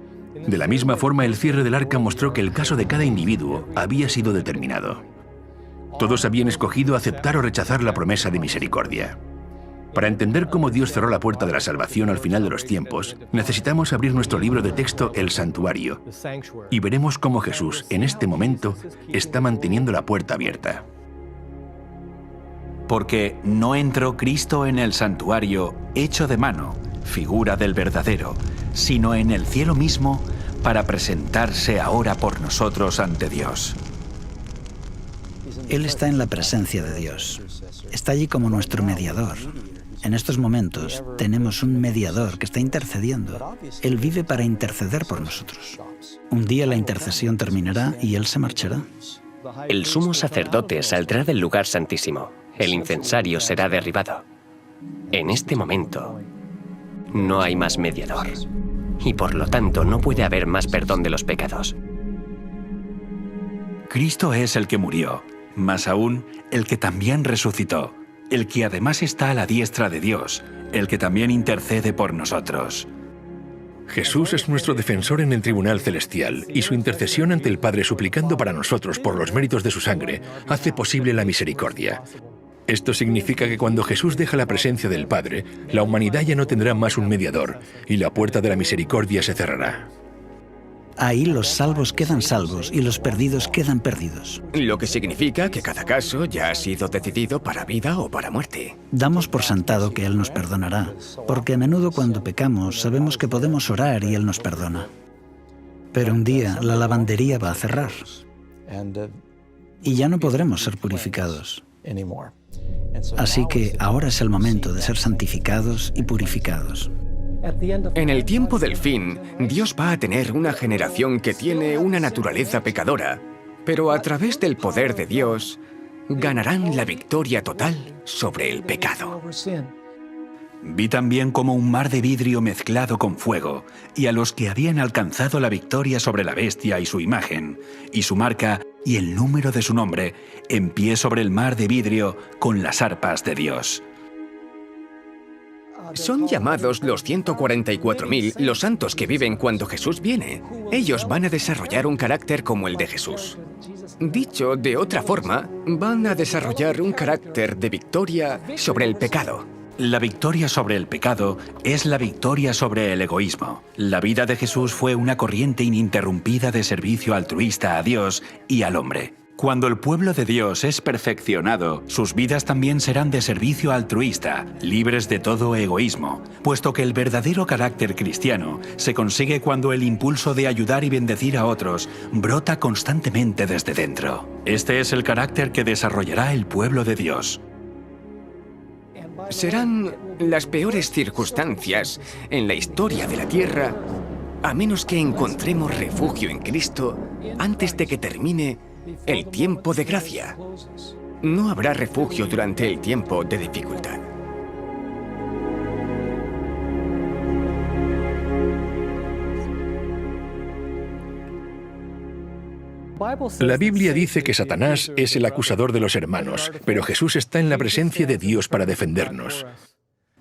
De la misma forma, el cierre del arca mostró que el caso de cada individuo había sido determinado. Todos habían escogido aceptar o rechazar la promesa de misericordia. Para entender cómo Dios cerró la puerta de la salvación al final de los tiempos, necesitamos abrir nuestro libro de texto, El Santuario, y veremos cómo Jesús, en este momento, está manteniendo la puerta abierta. Porque no entró Cristo en el santuario hecho de mano, figura del verdadero, sino en el cielo mismo, para presentarse ahora por nosotros ante Dios. Él está en la presencia de Dios. Está allí como nuestro mediador. En estos momentos tenemos un mediador que está intercediendo. Él vive para interceder por nosotros. Un día la intercesión terminará y Él se marchará. El sumo sacerdote saldrá del lugar santísimo. El incensario será derribado. En este momento, no hay más mediador. Y por lo tanto, no puede haber más perdón de los pecados. Cristo es el que murió, más aún, el que también resucitó, el que además está a la diestra de Dios, el que también intercede por nosotros. Jesús es nuestro defensor en el tribunal celestial, y su intercesión ante el Padre suplicando para nosotros por los méritos de su sangre hace posible la misericordia. Esto significa que cuando Jesús deja la presencia del Padre, la humanidad ya no tendrá más un mediador, y la puerta de la misericordia se cerrará. Ahí los salvos quedan salvos y los perdidos quedan perdidos. Lo que significa que cada caso ya ha sido decidido para vida o para muerte. Damos por sentado que Él nos perdonará, porque a menudo cuando pecamos sabemos que podemos orar y Él nos perdona. Pero un día la lavandería va a cerrar y ya no podremos ser purificados. Así que ahora es el momento de ser santificados y purificados. En el tiempo del fin, Dios va a tener una generación que tiene una naturaleza pecadora, pero a través del poder de Dios, ganarán la victoria total sobre el pecado. Vi también como un mar de vidrio mezclado con fuego, y a los que habían alcanzado la victoria sobre la bestia y su imagen, y su marca y el número de su nombre, en pie sobre el mar de vidrio con las arpas de Dios. Son llamados los 144.000 los santos que viven cuando Jesús viene. Ellos van a desarrollar un carácter como el de Jesús. Dicho de otra forma, van a desarrollar un carácter de victoria sobre el pecado. La victoria sobre el pecado es la victoria sobre el egoísmo. La vida de Jesús fue una corriente ininterrumpida de servicio altruista a Dios y al hombre. Cuando el pueblo de Dios es perfeccionado, sus vidas también serán de servicio altruista, libres de todo egoísmo, puesto que el verdadero carácter cristiano se consigue cuando el impulso de ayudar y bendecir a otros brota constantemente desde dentro. Este es el carácter que desarrollará el pueblo de Dios. Serán las peores circunstancias en la historia de la Tierra, a menos que encontremos refugio en Cristo antes de que termine el tiempo de gracia. No habrá refugio durante el tiempo de dificultad. La Biblia dice que Satanás es el acusador de los hermanos, pero Jesús está en la presencia de Dios para defendernos.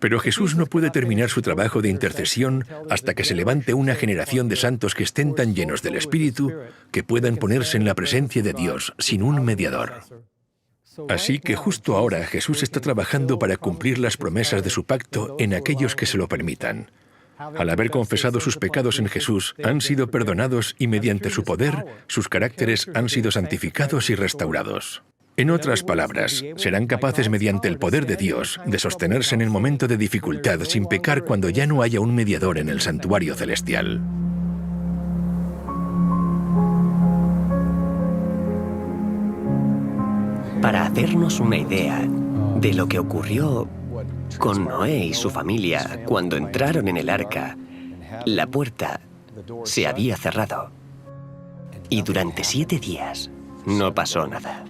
Pero Jesús no puede terminar su trabajo de intercesión hasta que se levante una generación de santos que estén tan llenos del Espíritu que puedan ponerse en la presencia de Dios sin un mediador. Así que justo ahora Jesús está trabajando para cumplir las promesas de su pacto en aquellos que se lo permitan. Al haber confesado sus pecados en Jesús, han sido perdonados y mediante su poder, sus caracteres han sido santificados y restaurados. En otras palabras, serán capaces mediante el poder de Dios de sostenerse en el momento de dificultad sin pecar cuando ya no haya un mediador en el santuario celestial. Para hacernos una idea de lo que ocurrió con Noé y su familia cuando entraron en el arca, la puerta se había cerrado y durante 7 días no pasó nada.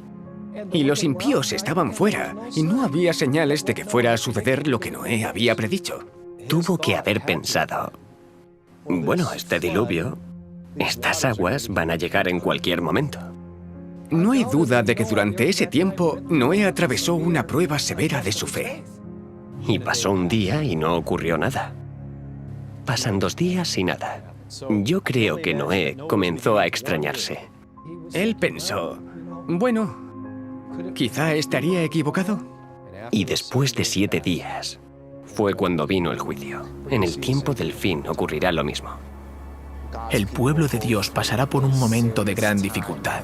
Y los impíos estaban fuera, y no había señales de que fuera a suceder lo que Noé había predicho. Tuvo que haber pensado, bueno, este diluvio, estas aguas van a llegar en cualquier momento. No hay duda de que durante ese tiempo Noé atravesó una prueba severa de su fe. Y pasó un día y no ocurrió nada. Pasan 2 días y nada. Yo creo que Noé comenzó a extrañarse. Él pensó, bueno, quizá estaría equivocado. Y después de 7 días, fue cuando vino el juicio. En el tiempo del fin ocurrirá lo mismo. El pueblo de Dios pasará por un momento de gran dificultad.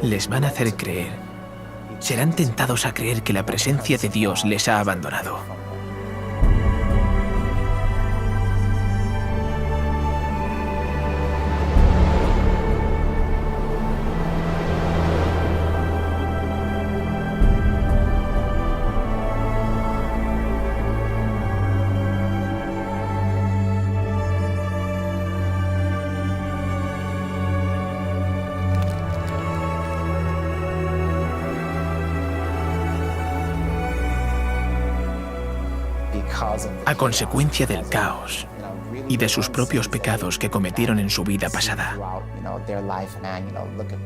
Les van a hacer creer. Serán tentados a creer que la presencia de Dios les ha abandonado. A consecuencia del caos y de sus propios pecados que cometieron en su vida pasada.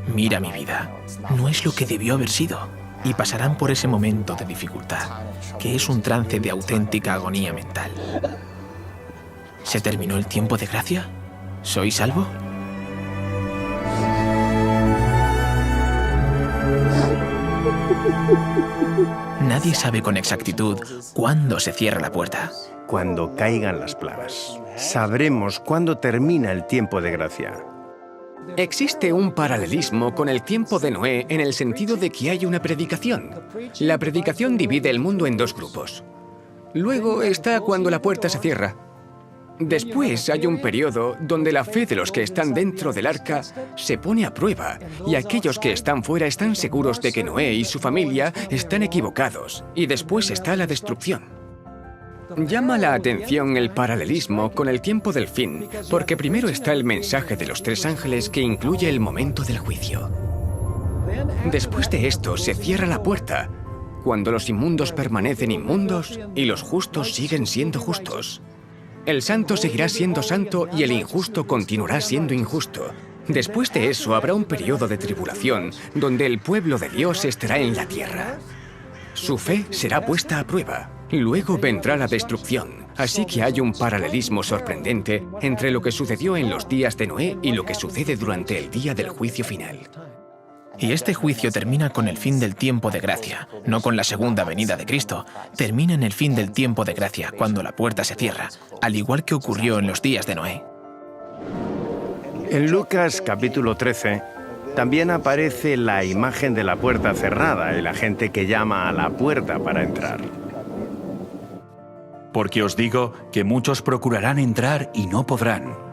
Mira mi vida, no es lo que debió haber sido, y pasarán por ese momento de dificultad, que es un trance de auténtica agonía mental. ¿Se terminó el tiempo de gracia? ¿Soy salvo? Nadie sabe con exactitud cuándo se cierra la puerta. Cuando caigan las plagas, sabremos cuándo termina el tiempo de gracia. Existe un paralelismo con el tiempo de Noé en el sentido de que hay una predicación. La predicación divide el mundo en 2 grupos. Luego está cuando la puerta se cierra. Después hay un periodo donde la fe de los que están dentro del arca se pone a prueba y aquellos que están fuera están seguros de que Noé y su familia están equivocados. Y después está la destrucción. Llama la atención el paralelismo con el tiempo del fin, porque primero está el mensaje de los 3 ángeles que incluye el momento del juicio. Después de esto se cierra la puerta, cuando los inmundos permanecen inmundos y los justos siguen siendo justos. El santo seguirá siendo santo y el injusto continuará siendo injusto. Después de eso habrá un periodo de tribulación donde el pueblo de Dios estará en la tierra. Su fe será puesta a prueba. Luego vendrá la destrucción. Así que hay un paralelismo sorprendente entre lo que sucedió en los días de Noé y lo que sucede durante el día del juicio final. Y este juicio termina con el fin del tiempo de gracia, no con la segunda venida de Cristo. Termina en el fin del tiempo de gracia, cuando la puerta se cierra, al igual que ocurrió en los días de Noé. En Lucas capítulo 13 también aparece la imagen de la puerta cerrada y la gente que llama a la puerta para entrar. Porque os digo que muchos procurarán entrar y no podrán.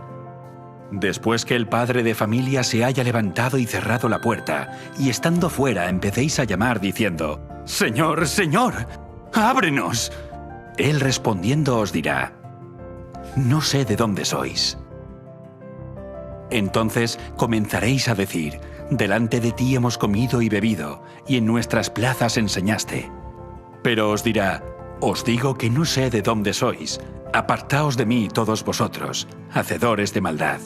Después que el padre de familia se haya levantado y cerrado la puerta, y estando fuera empecéis a llamar diciendo, «Señor, Señor, ábrenos». Él respondiendo os dirá, «No sé de dónde sois». Entonces comenzaréis a decir, «Delante de ti hemos comido y bebido, y en nuestras plazas enseñaste». Pero os dirá, «Os digo que no sé de dónde sois, Apartaos de mí todos vosotros, hacedores de maldad.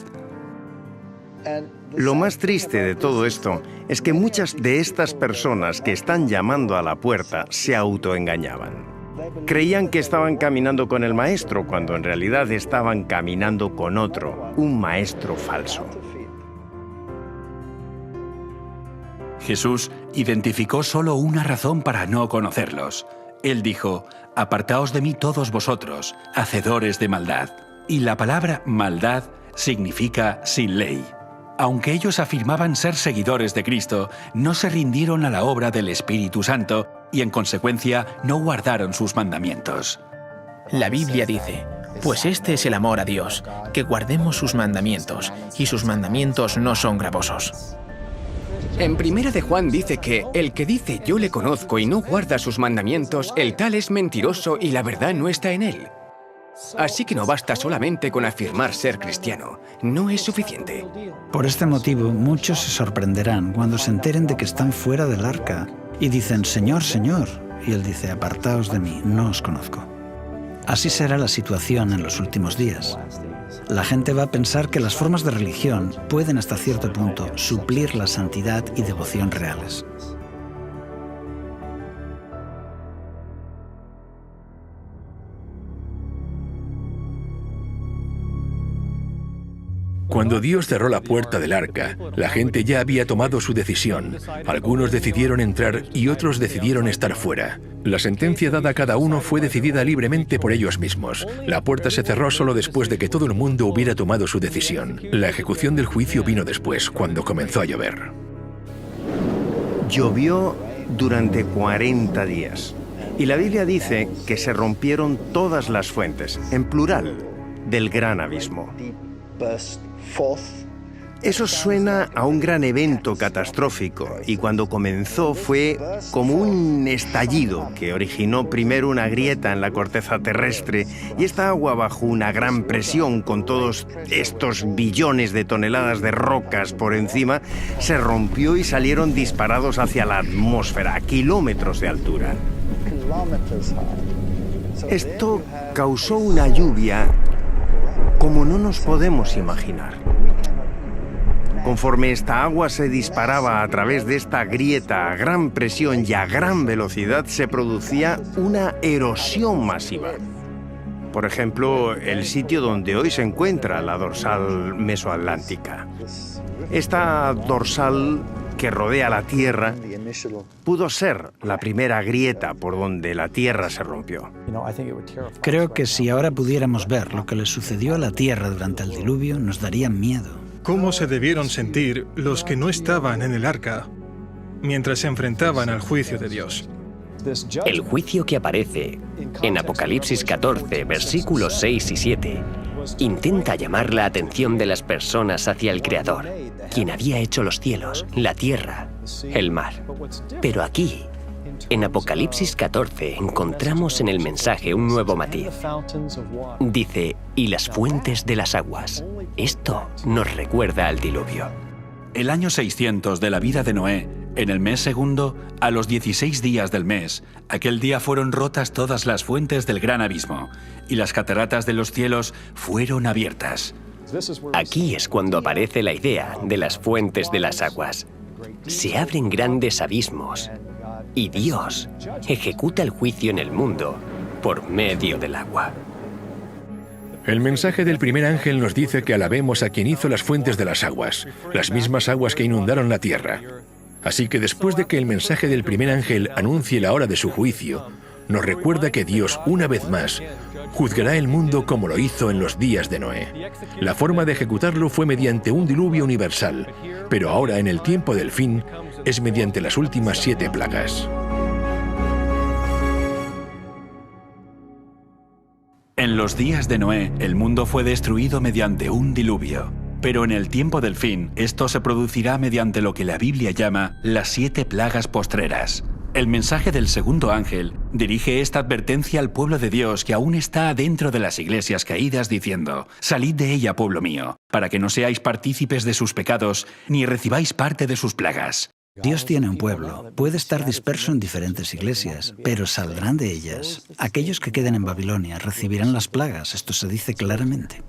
Lo más triste de todo esto es que muchas de estas personas que están llamando a la puerta se autoengañaban. Creían que estaban caminando con el maestro, cuando en realidad estaban caminando con otro, un maestro falso. Jesús identificó solo una razón para no conocerlos. Él dijo: apartaos de mí todos vosotros, hacedores de maldad. Y la palabra maldad significa sin ley. Aunque ellos afirmaban ser seguidores de Cristo, no se rindieron a la obra del Espíritu Santo y en consecuencia no guardaron sus mandamientos. La Biblia dice: pues este es el amor a Dios, que guardemos sus mandamientos, y sus mandamientos no son gravosos. En Primera de Juan dice que el que dice yo le conozco y no guarda sus mandamientos, el tal es mentiroso y la verdad no está en él. Así que no basta solamente con afirmar ser cristiano, no es suficiente. Por este motivo, muchos se sorprenderán cuando se enteren de que están fuera del arca y dicen: Señor, Señor. Y él dice: apartaos de mí, no os conozco. Así será la situación en los últimos días. La gente va a pensar que las formas de religión pueden hasta cierto punto suplir la santidad y devoción reales. Cuando Dios cerró la puerta del arca, la gente ya había tomado su decisión. Algunos decidieron entrar y otros decidieron estar fuera. La sentencia dada a cada uno fue decidida libremente por ellos mismos. La puerta se cerró solo después de que todo el mundo hubiera tomado su decisión. La ejecución del juicio vino después, cuando comenzó a llover. Llovió durante 40 días. Y la Biblia dice que se rompieron todas las fuentes, en plural, del gran abismo. Eso suena a un gran evento catastrófico, y cuando comenzó fue como un estallido que originó primero una grieta en la corteza terrestre, y esta agua, bajo una gran presión con todos estos billones de toneladas de rocas por encima, se rompió y salieron disparados hacia la atmósfera a kilómetros de altura. Esto causó una lluvia como no nos podemos imaginar. Conforme esta agua se disparaba a través de esta grieta a gran presión y a gran velocidad, se producía una erosión masiva. Por ejemplo, el sitio donde hoy se encuentra la dorsal mesoatlántica. Esta dorsal que rodea la Tierra pudo ser la primera grieta por donde la Tierra se rompió. Creo que si ahora pudiéramos ver lo que le sucedió a la Tierra durante el diluvio, nos daría miedo. ¿Cómo se debieron sentir los que no estaban en el arca mientras se enfrentaban al juicio de Dios? El juicio que aparece en Apocalipsis 14, versículos 6 y 7, intenta llamar la atención de las personas hacia el Creador, quien había hecho los cielos, la tierra, el mar. Pero aquí, en Apocalipsis 14, encontramos en el mensaje un nuevo matiz. Dice: y las fuentes de las aguas. Esto nos recuerda al diluvio. El año 600 de la vida de Noé, en el mes segundo, a los 16 días del mes, aquel día fueron rotas todas las fuentes del gran abismo, y las cataratas de los cielos fueron abiertas. Aquí es cuando aparece la idea de las fuentes de las aguas. Se abren grandes abismos, y Dios ejecuta el juicio en el mundo por medio del agua. El mensaje del primer ángel nos dice que alabemos a quien hizo las fuentes de las aguas, las mismas aguas que inundaron la tierra. Así que después de que el mensaje del primer ángel anuncie la hora de su juicio, nos recuerda que Dios, una vez más, juzgará el mundo como lo hizo en los días de Noé. La forma de ejecutarlo fue mediante un diluvio universal, pero ahora, en el tiempo del fin, es mediante las últimas 7 plagas. En los días de Noé, el mundo fue destruido mediante un diluvio. Pero en el tiempo del fin, esto se producirá mediante lo que la Biblia llama las 7 plagas postreras. El mensaje del segundo ángel dirige esta advertencia al pueblo de Dios que aún está dentro de las iglesias caídas, diciendo: salid de ella, pueblo mío, para que no seáis partícipes de sus pecados, ni recibáis parte de sus plagas. Dios tiene un pueblo, puede estar disperso en diferentes iglesias, pero saldrán de ellas. Aquellos que queden en Babilonia recibirán las plagas, esto se dice claramente.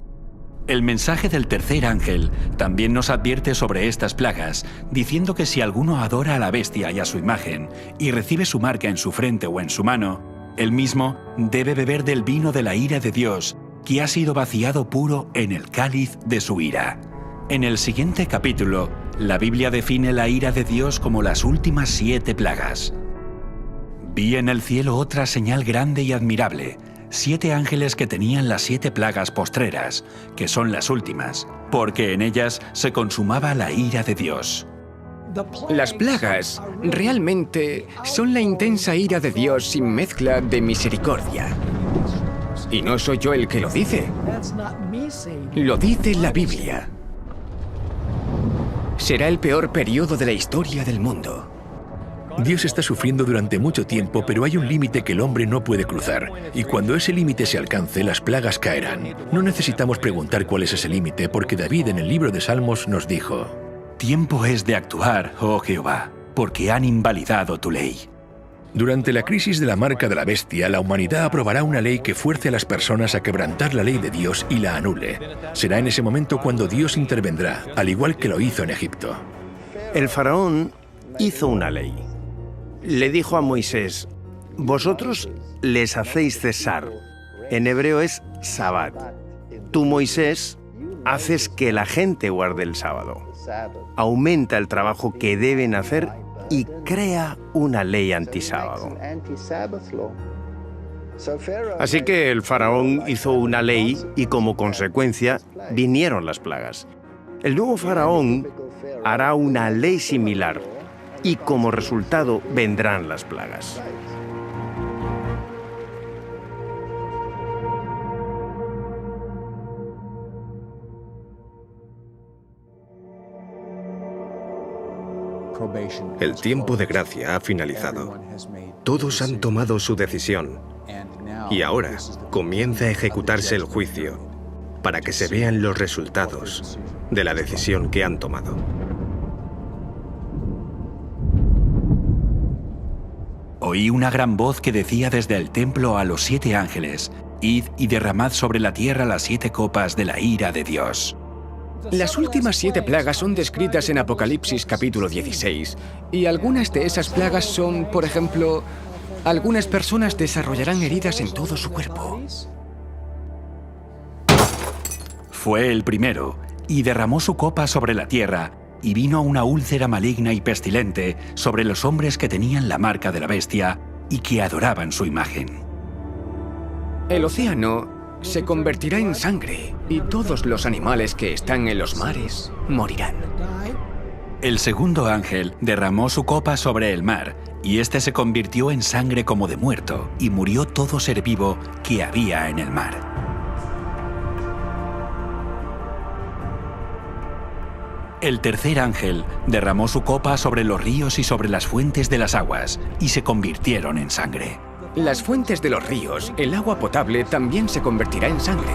El mensaje del tercer ángel también nos advierte sobre estas plagas, diciendo que si alguno adora a la bestia y a su imagen, y recibe su marca en su frente o en su mano, él mismo debe beber del vino de la ira de Dios, que ha sido vaciado puro en el cáliz de su ira. En el siguiente capítulo, la Biblia define la ira de Dios como las últimas 7 plagas. Vi en el cielo otra señal grande y admirable, 7 ángeles que tenían las 7 plagas postreras, que son las últimas, porque en ellas se consumaba la ira de Dios. Las plagas realmente son la intensa ira de Dios sin mezcla de misericordia. Y no soy yo el que lo dice. Lo dice la Biblia. Será el peor periodo de la historia del mundo. Dios está sufriendo durante mucho tiempo, pero hay un límite que el hombre no puede cruzar. Y cuando ese límite se alcance, las plagas caerán. No necesitamos preguntar cuál es ese límite, porque David en el libro de Salmos nos dijo: Tiempo es de actuar, oh Jehová, porque han invalidado tu ley. Durante la crisis de la marca de la bestia, la humanidad aprobará una ley que fuerce a las personas a quebrantar la ley de Dios y la anule. Será en ese momento cuando Dios intervendrá, al igual que lo hizo en Egipto. El faraón hizo una ley. Le dijo a Moisés: vosotros les hacéis cesar. En hebreo es Sabbat. Tú, Moisés, haces que la gente guarde el sábado. Aumenta el trabajo que deben hacer y crea una ley antisábado. Así que el faraón hizo una ley y como consecuencia vinieron las plagas. El nuevo faraón hará una ley similar y como resultado vendrán las plagas. El tiempo de gracia ha finalizado. Todos han tomado su decisión. Y ahora comienza a ejecutarse el juicio para que se vean los resultados de la decisión que han tomado. Oí una gran voz que decía desde el templo a los 7 ángeles: Id y derramad sobre la tierra las 7 copas de la ira de Dios. Las últimas 7 plagas son descritas en Apocalipsis capítulo 16, y algunas de esas plagas son, por ejemplo, algunas personas desarrollarán heridas en todo su cuerpo. Fue el primero, y derramó su copa sobre la tierra, y vino una úlcera maligna y pestilente sobre los hombres que tenían la marca de la bestia y que adoraban su imagen. El océano se convertirá en sangre, y todos los animales que están en los mares morirán. El segundo ángel derramó su copa sobre el mar, y éste se convirtió en sangre como de muerto, y murió todo ser vivo que había en el mar. El tercer ángel derramó su copa sobre los ríos y sobre las fuentes de las aguas, y se convirtieron en sangre. Las fuentes de los ríos, el agua potable, también se convertirá en sangre.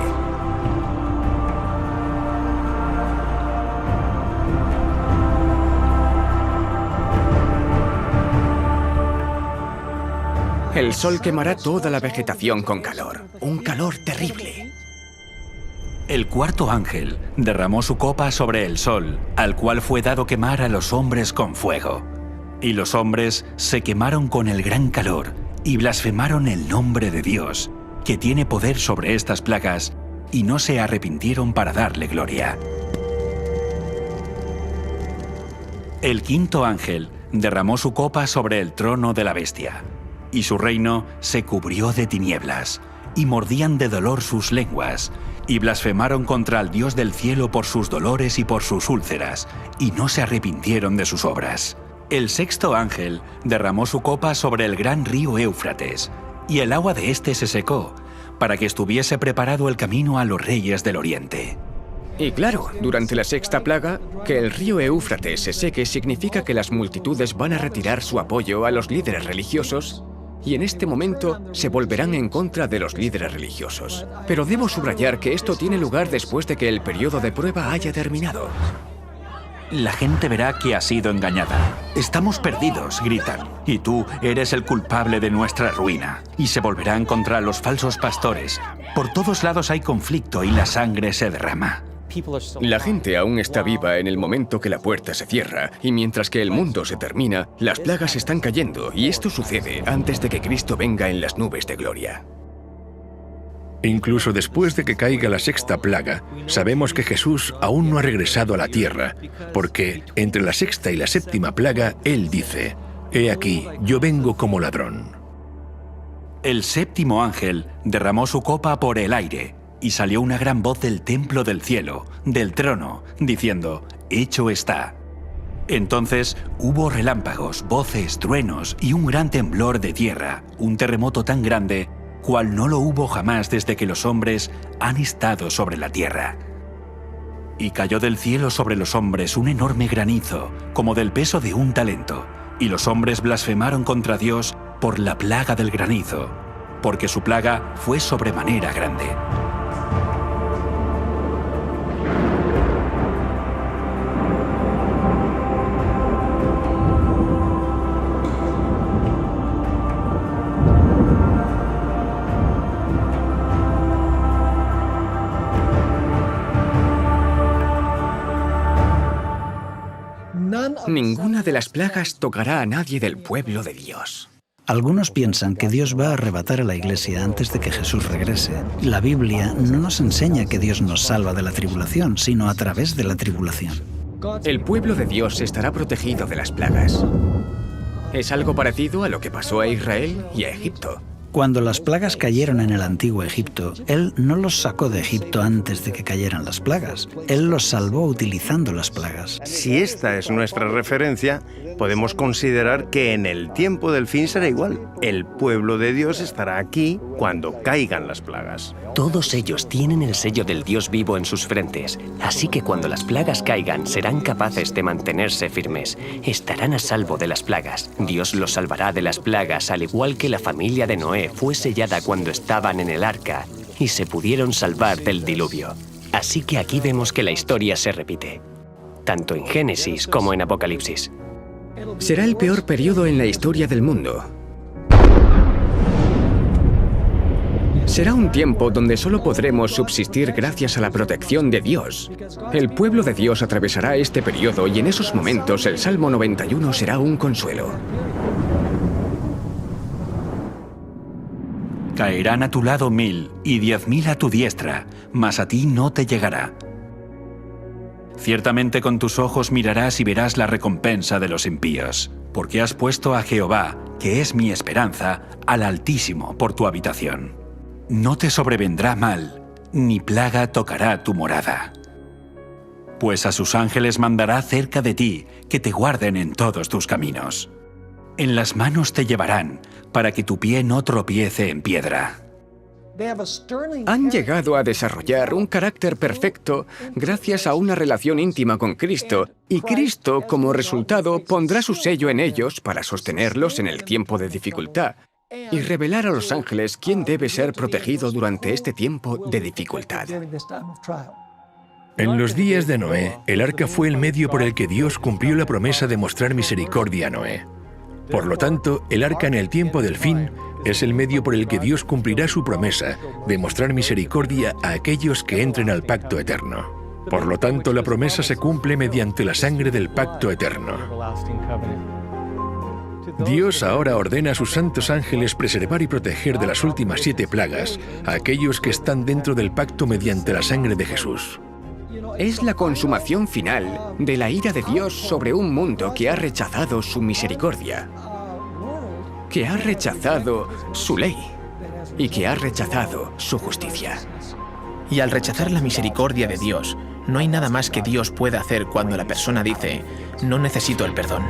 El sol quemará toda la vegetación con calor, un calor terrible. El cuarto ángel derramó su copa sobre el sol, al cual fue dado quemar a los hombres con fuego. Y los hombres se quemaron con el gran calor, y blasfemaron el nombre de Dios, que tiene poder sobre estas plagas, y no se arrepintieron para darle gloria. El quinto ángel derramó su copa sobre el trono de la bestia, y su reino se cubrió de tinieblas, y mordían de dolor sus lenguas, y blasfemaron contra el Dios del cielo por sus dolores y por sus úlceras, y no se arrepintieron de sus obras. El sexto ángel derramó su copa sobre el gran río Éufrates, y el agua de éste se secó, para que estuviese preparado el camino a los reyes del oriente. Y claro, durante la sexta plaga, que el río Éufrates se seque significa que las multitudes van a retirar su apoyo a los líderes religiosos, y en este momento se volverán en contra de los líderes religiosos. Pero debo subrayar que esto tiene lugar después de que el periodo de prueba haya terminado. la gente verá que ha sido engañada. Estamos perdidos, gritan, y tú eres el culpable de nuestra ruina. Y se volverán contra los falsos pastores. Por todos lados hay conflicto y la sangre se derrama. La gente aún está viva en el momento que la puerta se cierra, y mientras que el mundo se termina, las plagas están cayendo, y esto sucede antes de que Cristo venga en las nubes de gloria. Incluso después de que caiga la sexta plaga, sabemos que Jesús aún no ha regresado a la tierra, porque entre la sexta y la séptima plaga, Él dice: «He aquí, yo vengo como ladrón». El séptimo ángel derramó su copa por el aire, y salió una gran voz del templo del cielo, del trono, diciendo: «Hecho está». Entonces hubo relámpagos, voces, truenos y un gran temblor de tierra, un terremoto tan grande cual no lo hubo jamás desde que los hombres han estado sobre la tierra. Y cayó del cielo sobre los hombres un enorme granizo, como del peso de un talento, y los hombres blasfemaron contra Dios por la plaga del granizo, porque su plaga fue sobremanera grande. Ninguna de las plagas tocará a nadie del pueblo de Dios. Algunos piensan que Dios va a arrebatar a la Iglesia antes de que Jesús regrese. La Biblia no nos enseña que Dios nos salva de la tribulación, sino a través de la tribulación. El pueblo de Dios estará protegido de las plagas. Es algo parecido a lo que pasó a Israel y a Egipto. Cuando las plagas cayeron en el antiguo Egipto, Él no los sacó de Egipto antes de que cayeran las plagas. Él los salvó utilizando las plagas. Si esta es nuestra referencia, podemos considerar que en el tiempo del fin será igual. El pueblo de Dios estará aquí cuando caigan las plagas. Todos ellos tienen el sello del Dios vivo en sus frentes, así que cuando las plagas caigan serán capaces de mantenerse firmes. Estarán a salvo de las plagas. Dios los salvará de las plagas, al igual que la familia de Noé fue sellada cuando estaban en el arca y se pudieron salvar del diluvio. Así que aquí vemos que la historia se repite, tanto en Génesis como en Apocalipsis. Será el peor periodo en la historia del mundo. Será un tiempo donde solo podremos subsistir gracias a la protección de Dios. El pueblo de Dios atravesará este periodo y en esos momentos el Salmo 91 será un consuelo. Caerán a tu lado 1000 y 10.000 a tu diestra, mas a ti no te llegará. Ciertamente con tus ojos mirarás y verás la recompensa de los impíos, porque has puesto a Jehová, que es mi esperanza, al Altísimo por tu habitación. No te sobrevendrá mal, ni plaga tocará tu morada. Pues a sus ángeles mandará cerca de ti, que te guarden en todos tus caminos. En las manos te llevarán, para que tu pie no tropiece en piedra. Han llegado a desarrollar un carácter perfecto gracias a una relación íntima con Cristo, y Cristo, como resultado, pondrá su sello en ellos para sostenerlos en el tiempo de dificultad y revelar a los ángeles quién debe ser protegido durante este tiempo de dificultad. En los días de Noé, el arca fue el medio por el que Dios cumplió la promesa de mostrar misericordia a Noé. Por lo tanto, el arca en el tiempo del fin es el medio por el que Dios cumplirá su promesa de mostrar misericordia a aquellos que entren al pacto eterno. Por lo tanto, la promesa se cumple mediante la sangre del pacto eterno. Dios ahora ordena a sus santos ángeles preservar y proteger de las últimas 7 plagas a aquellos que están dentro del pacto mediante la sangre de Jesús. Es la consumación final de la ira de Dios sobre un mundo que ha rechazado su misericordia, que ha rechazado su ley y que ha rechazado su justicia. Y al rechazar la misericordia de Dios, no hay nada más que Dios pueda hacer cuando la persona dice: no necesito el perdón.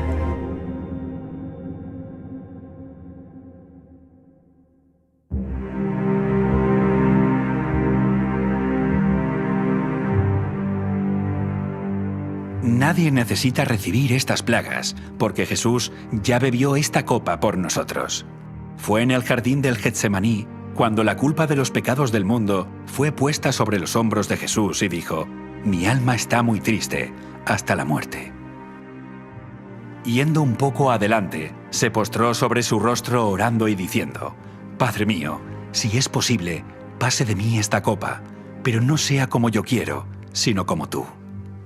Nadie necesita recibir estas plagas, porque Jesús ya bebió esta copa por nosotros. Fue en el jardín del Getsemaní cuando la culpa de los pecados del mundo fue puesta sobre los hombros de Jesús y dijo: Mi alma está muy triste, hasta la muerte. Yendo un poco adelante, se postró sobre su rostro orando y diciendo: Padre mío, si es posible, pase de mí esta copa, pero no sea como yo quiero, sino como tú.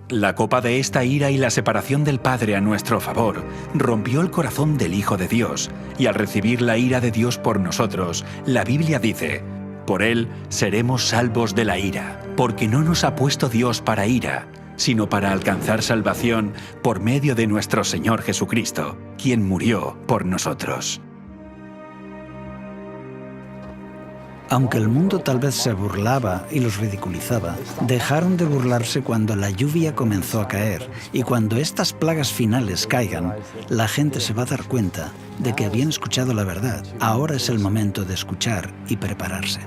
La copa de esta ira y la separación del Padre a nuestro favor rompió el corazón del Hijo de Dios, y al recibir la ira de Dios por nosotros, la Biblia dice: por él seremos salvos de la ira, porque no nos ha puesto Dios para ira, sino para alcanzar salvación por medio de nuestro Señor Jesucristo, quien murió por nosotros. Aunque el mundo tal vez se burlaba y los ridiculizaba, dejaron de burlarse cuando la lluvia comenzó a caer, y cuando estas plagas finales caigan, la gente se va a dar cuenta de que habían escuchado la verdad. Ahora es el momento de escuchar y prepararse.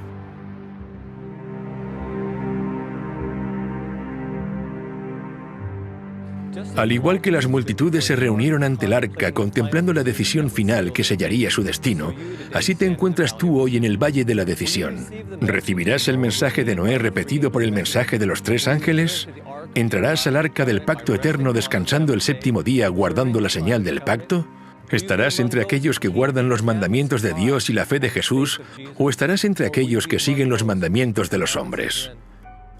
Al igual que las multitudes se reunieron ante el arca contemplando la decisión final que sellaría su destino, así te encuentras tú hoy en el Valle de la Decisión. ¿Recibirás el mensaje de Noé repetido por el mensaje de los 3 ángeles? ¿Entrarás al arca del pacto eterno descansando el 7º día guardando la señal del pacto? ¿Estarás entre aquellos que guardan los mandamientos de Dios y la fe de Jesús, o estarás entre aquellos que siguen los mandamientos de los hombres?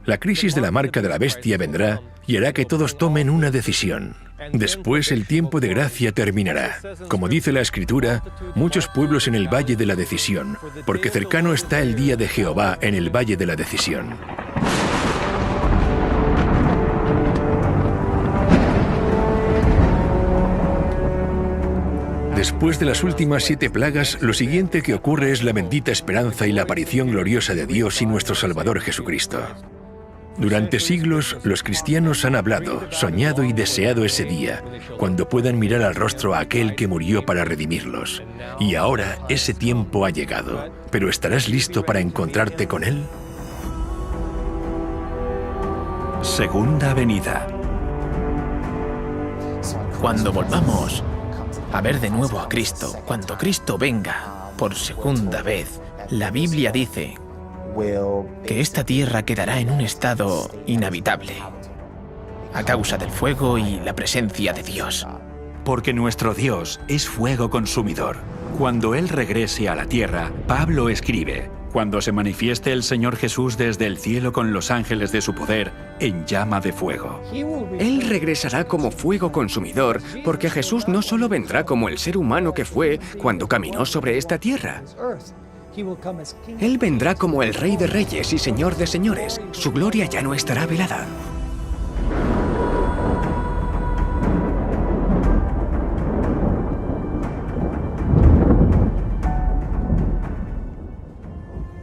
La crisis de la marca de la bestia vendrá y hará que todos tomen una decisión. Después el tiempo de gracia terminará. Como dice la Escritura, muchos pueblos en el Valle de la Decisión, porque cercano está el día de Jehová en el Valle de la Decisión. Después de las últimas 7 plagas, lo siguiente que ocurre es la bendita esperanza y la aparición gloriosa de Dios y nuestro Salvador Jesucristo. Durante siglos, los cristianos han hablado, soñado y deseado ese día, cuando puedan mirar al rostro a aquel que murió para redimirlos. Y ahora ese tiempo ha llegado. ¿Pero estarás listo para encontrarte con Él? Segunda venida. Cuando volvamos a ver de nuevo a Cristo, cuando Cristo venga por segunda vez, la Biblia dice que esta tierra quedará en un estado inhabitable a causa del fuego y la presencia de Dios. Porque nuestro Dios es fuego consumidor. Cuando Él regrese a la tierra, Pablo escribe: cuando se manifieste el Señor Jesús desde el cielo con los ángeles de su poder en llama de fuego. Él regresará como fuego consumidor, porque Jesús no solo vendrá como el ser humano que fue cuando caminó sobre esta tierra. Él vendrá como el Rey de Reyes y Señor de Señores. Su gloria ya no estará velada.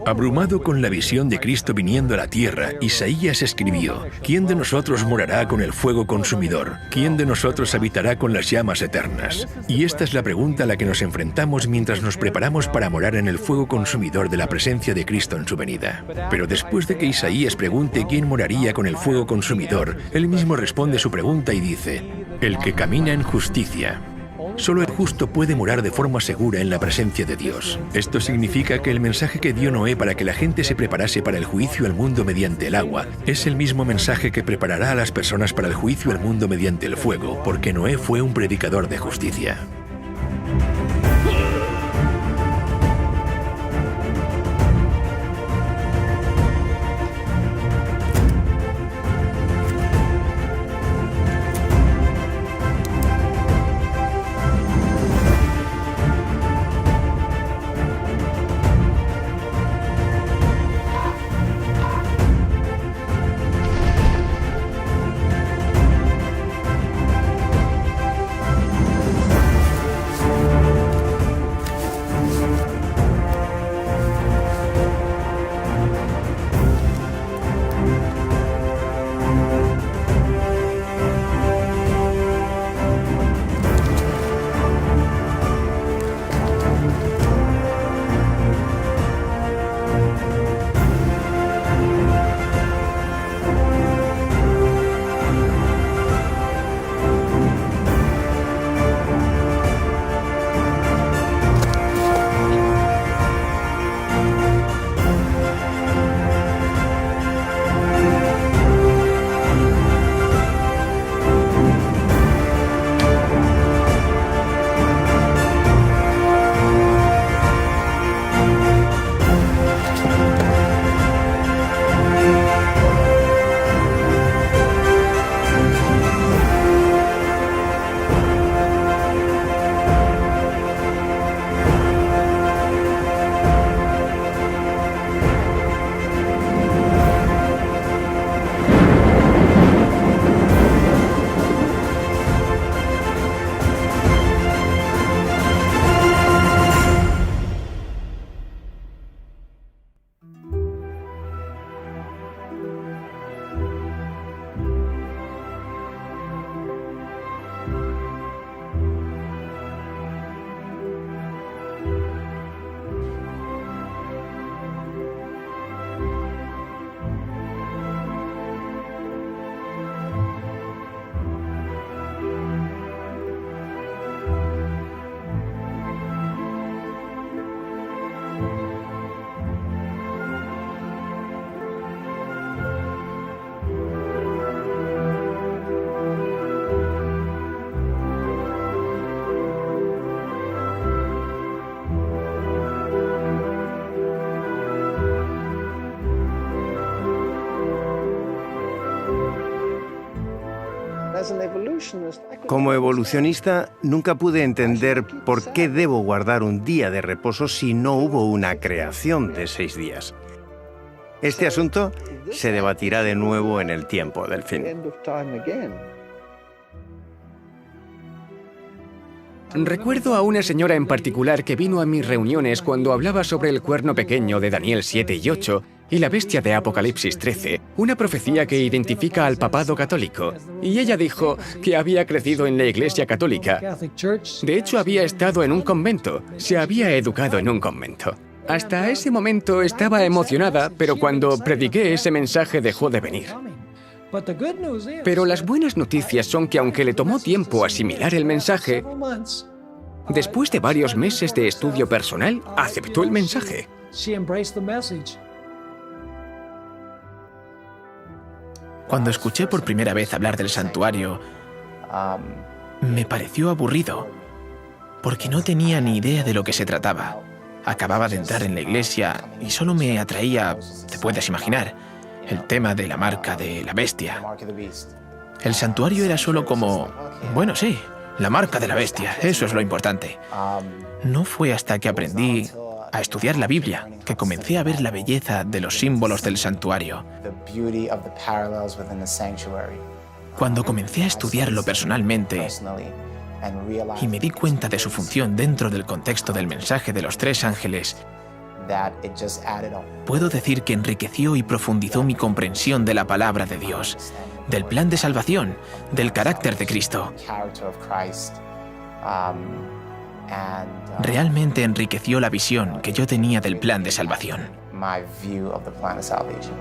Abrumado con la visión de Cristo viniendo a la tierra, Isaías escribió: ¿quién de nosotros morará con el fuego consumidor? ¿Quién de nosotros habitará con las llamas eternas? Y esta es la pregunta a la que nos enfrentamos mientras nos preparamos para morar en el fuego consumidor de la presencia de Cristo en su venida. Pero después de que Isaías pregunte quién moraría con el fuego consumidor, él mismo responde su pregunta y dice: el que camina en justicia. Solo el justo puede morar de forma segura en la presencia de Dios. Esto significa que el mensaje que dio Noé para que la gente se preparase para el juicio al mundo mediante el agua es el mismo mensaje que preparará a las personas para el juicio al mundo mediante el fuego, porque Noé fue un predicador de justicia. Como evolucionista, nunca pude entender por qué debo guardar un día de reposo si no hubo una creación de 6 días. Este asunto se debatirá de nuevo en el tiempo del fin. Recuerdo a una señora en particular que vino a mis reuniones cuando hablaba sobre el cuerno pequeño de Daniel 7 y 8 y la bestia de Apocalipsis 13, una profecía que identifica al papado católico. Y ella dijo que había crecido en la Iglesia Católica. De hecho, había estado en un convento, se había educado en un convento. Hasta ese momento estaba emocionada, pero cuando prediqué ese mensaje dejó de venir. Pero las buenas noticias son que aunque le tomó tiempo asimilar el mensaje, después de varios meses de estudio personal, aceptó el mensaje. Cuando escuché por primera vez hablar del santuario, me pareció aburrido, porque no tenía ni idea de lo que se trataba. Acababa de entrar en la iglesia y solo me atraía, te puedes imaginar, el tema de la marca de la bestia. El santuario era solo como, bueno, sí, la marca de la bestia, eso es lo importante. No fue hasta que aprendí a estudiar la Biblia que comencé a ver la belleza de los símbolos del santuario. Cuando comencé a estudiarlo personalmente y me di cuenta de su función dentro del contexto del mensaje de los 3 ángeles, puedo decir que enriqueció y profundizó mi comprensión de la palabra de Dios, del plan de salvación, del carácter de Cristo. Realmente enriqueció la visión que yo tenía del plan de salvación. My view of the plan of salvation.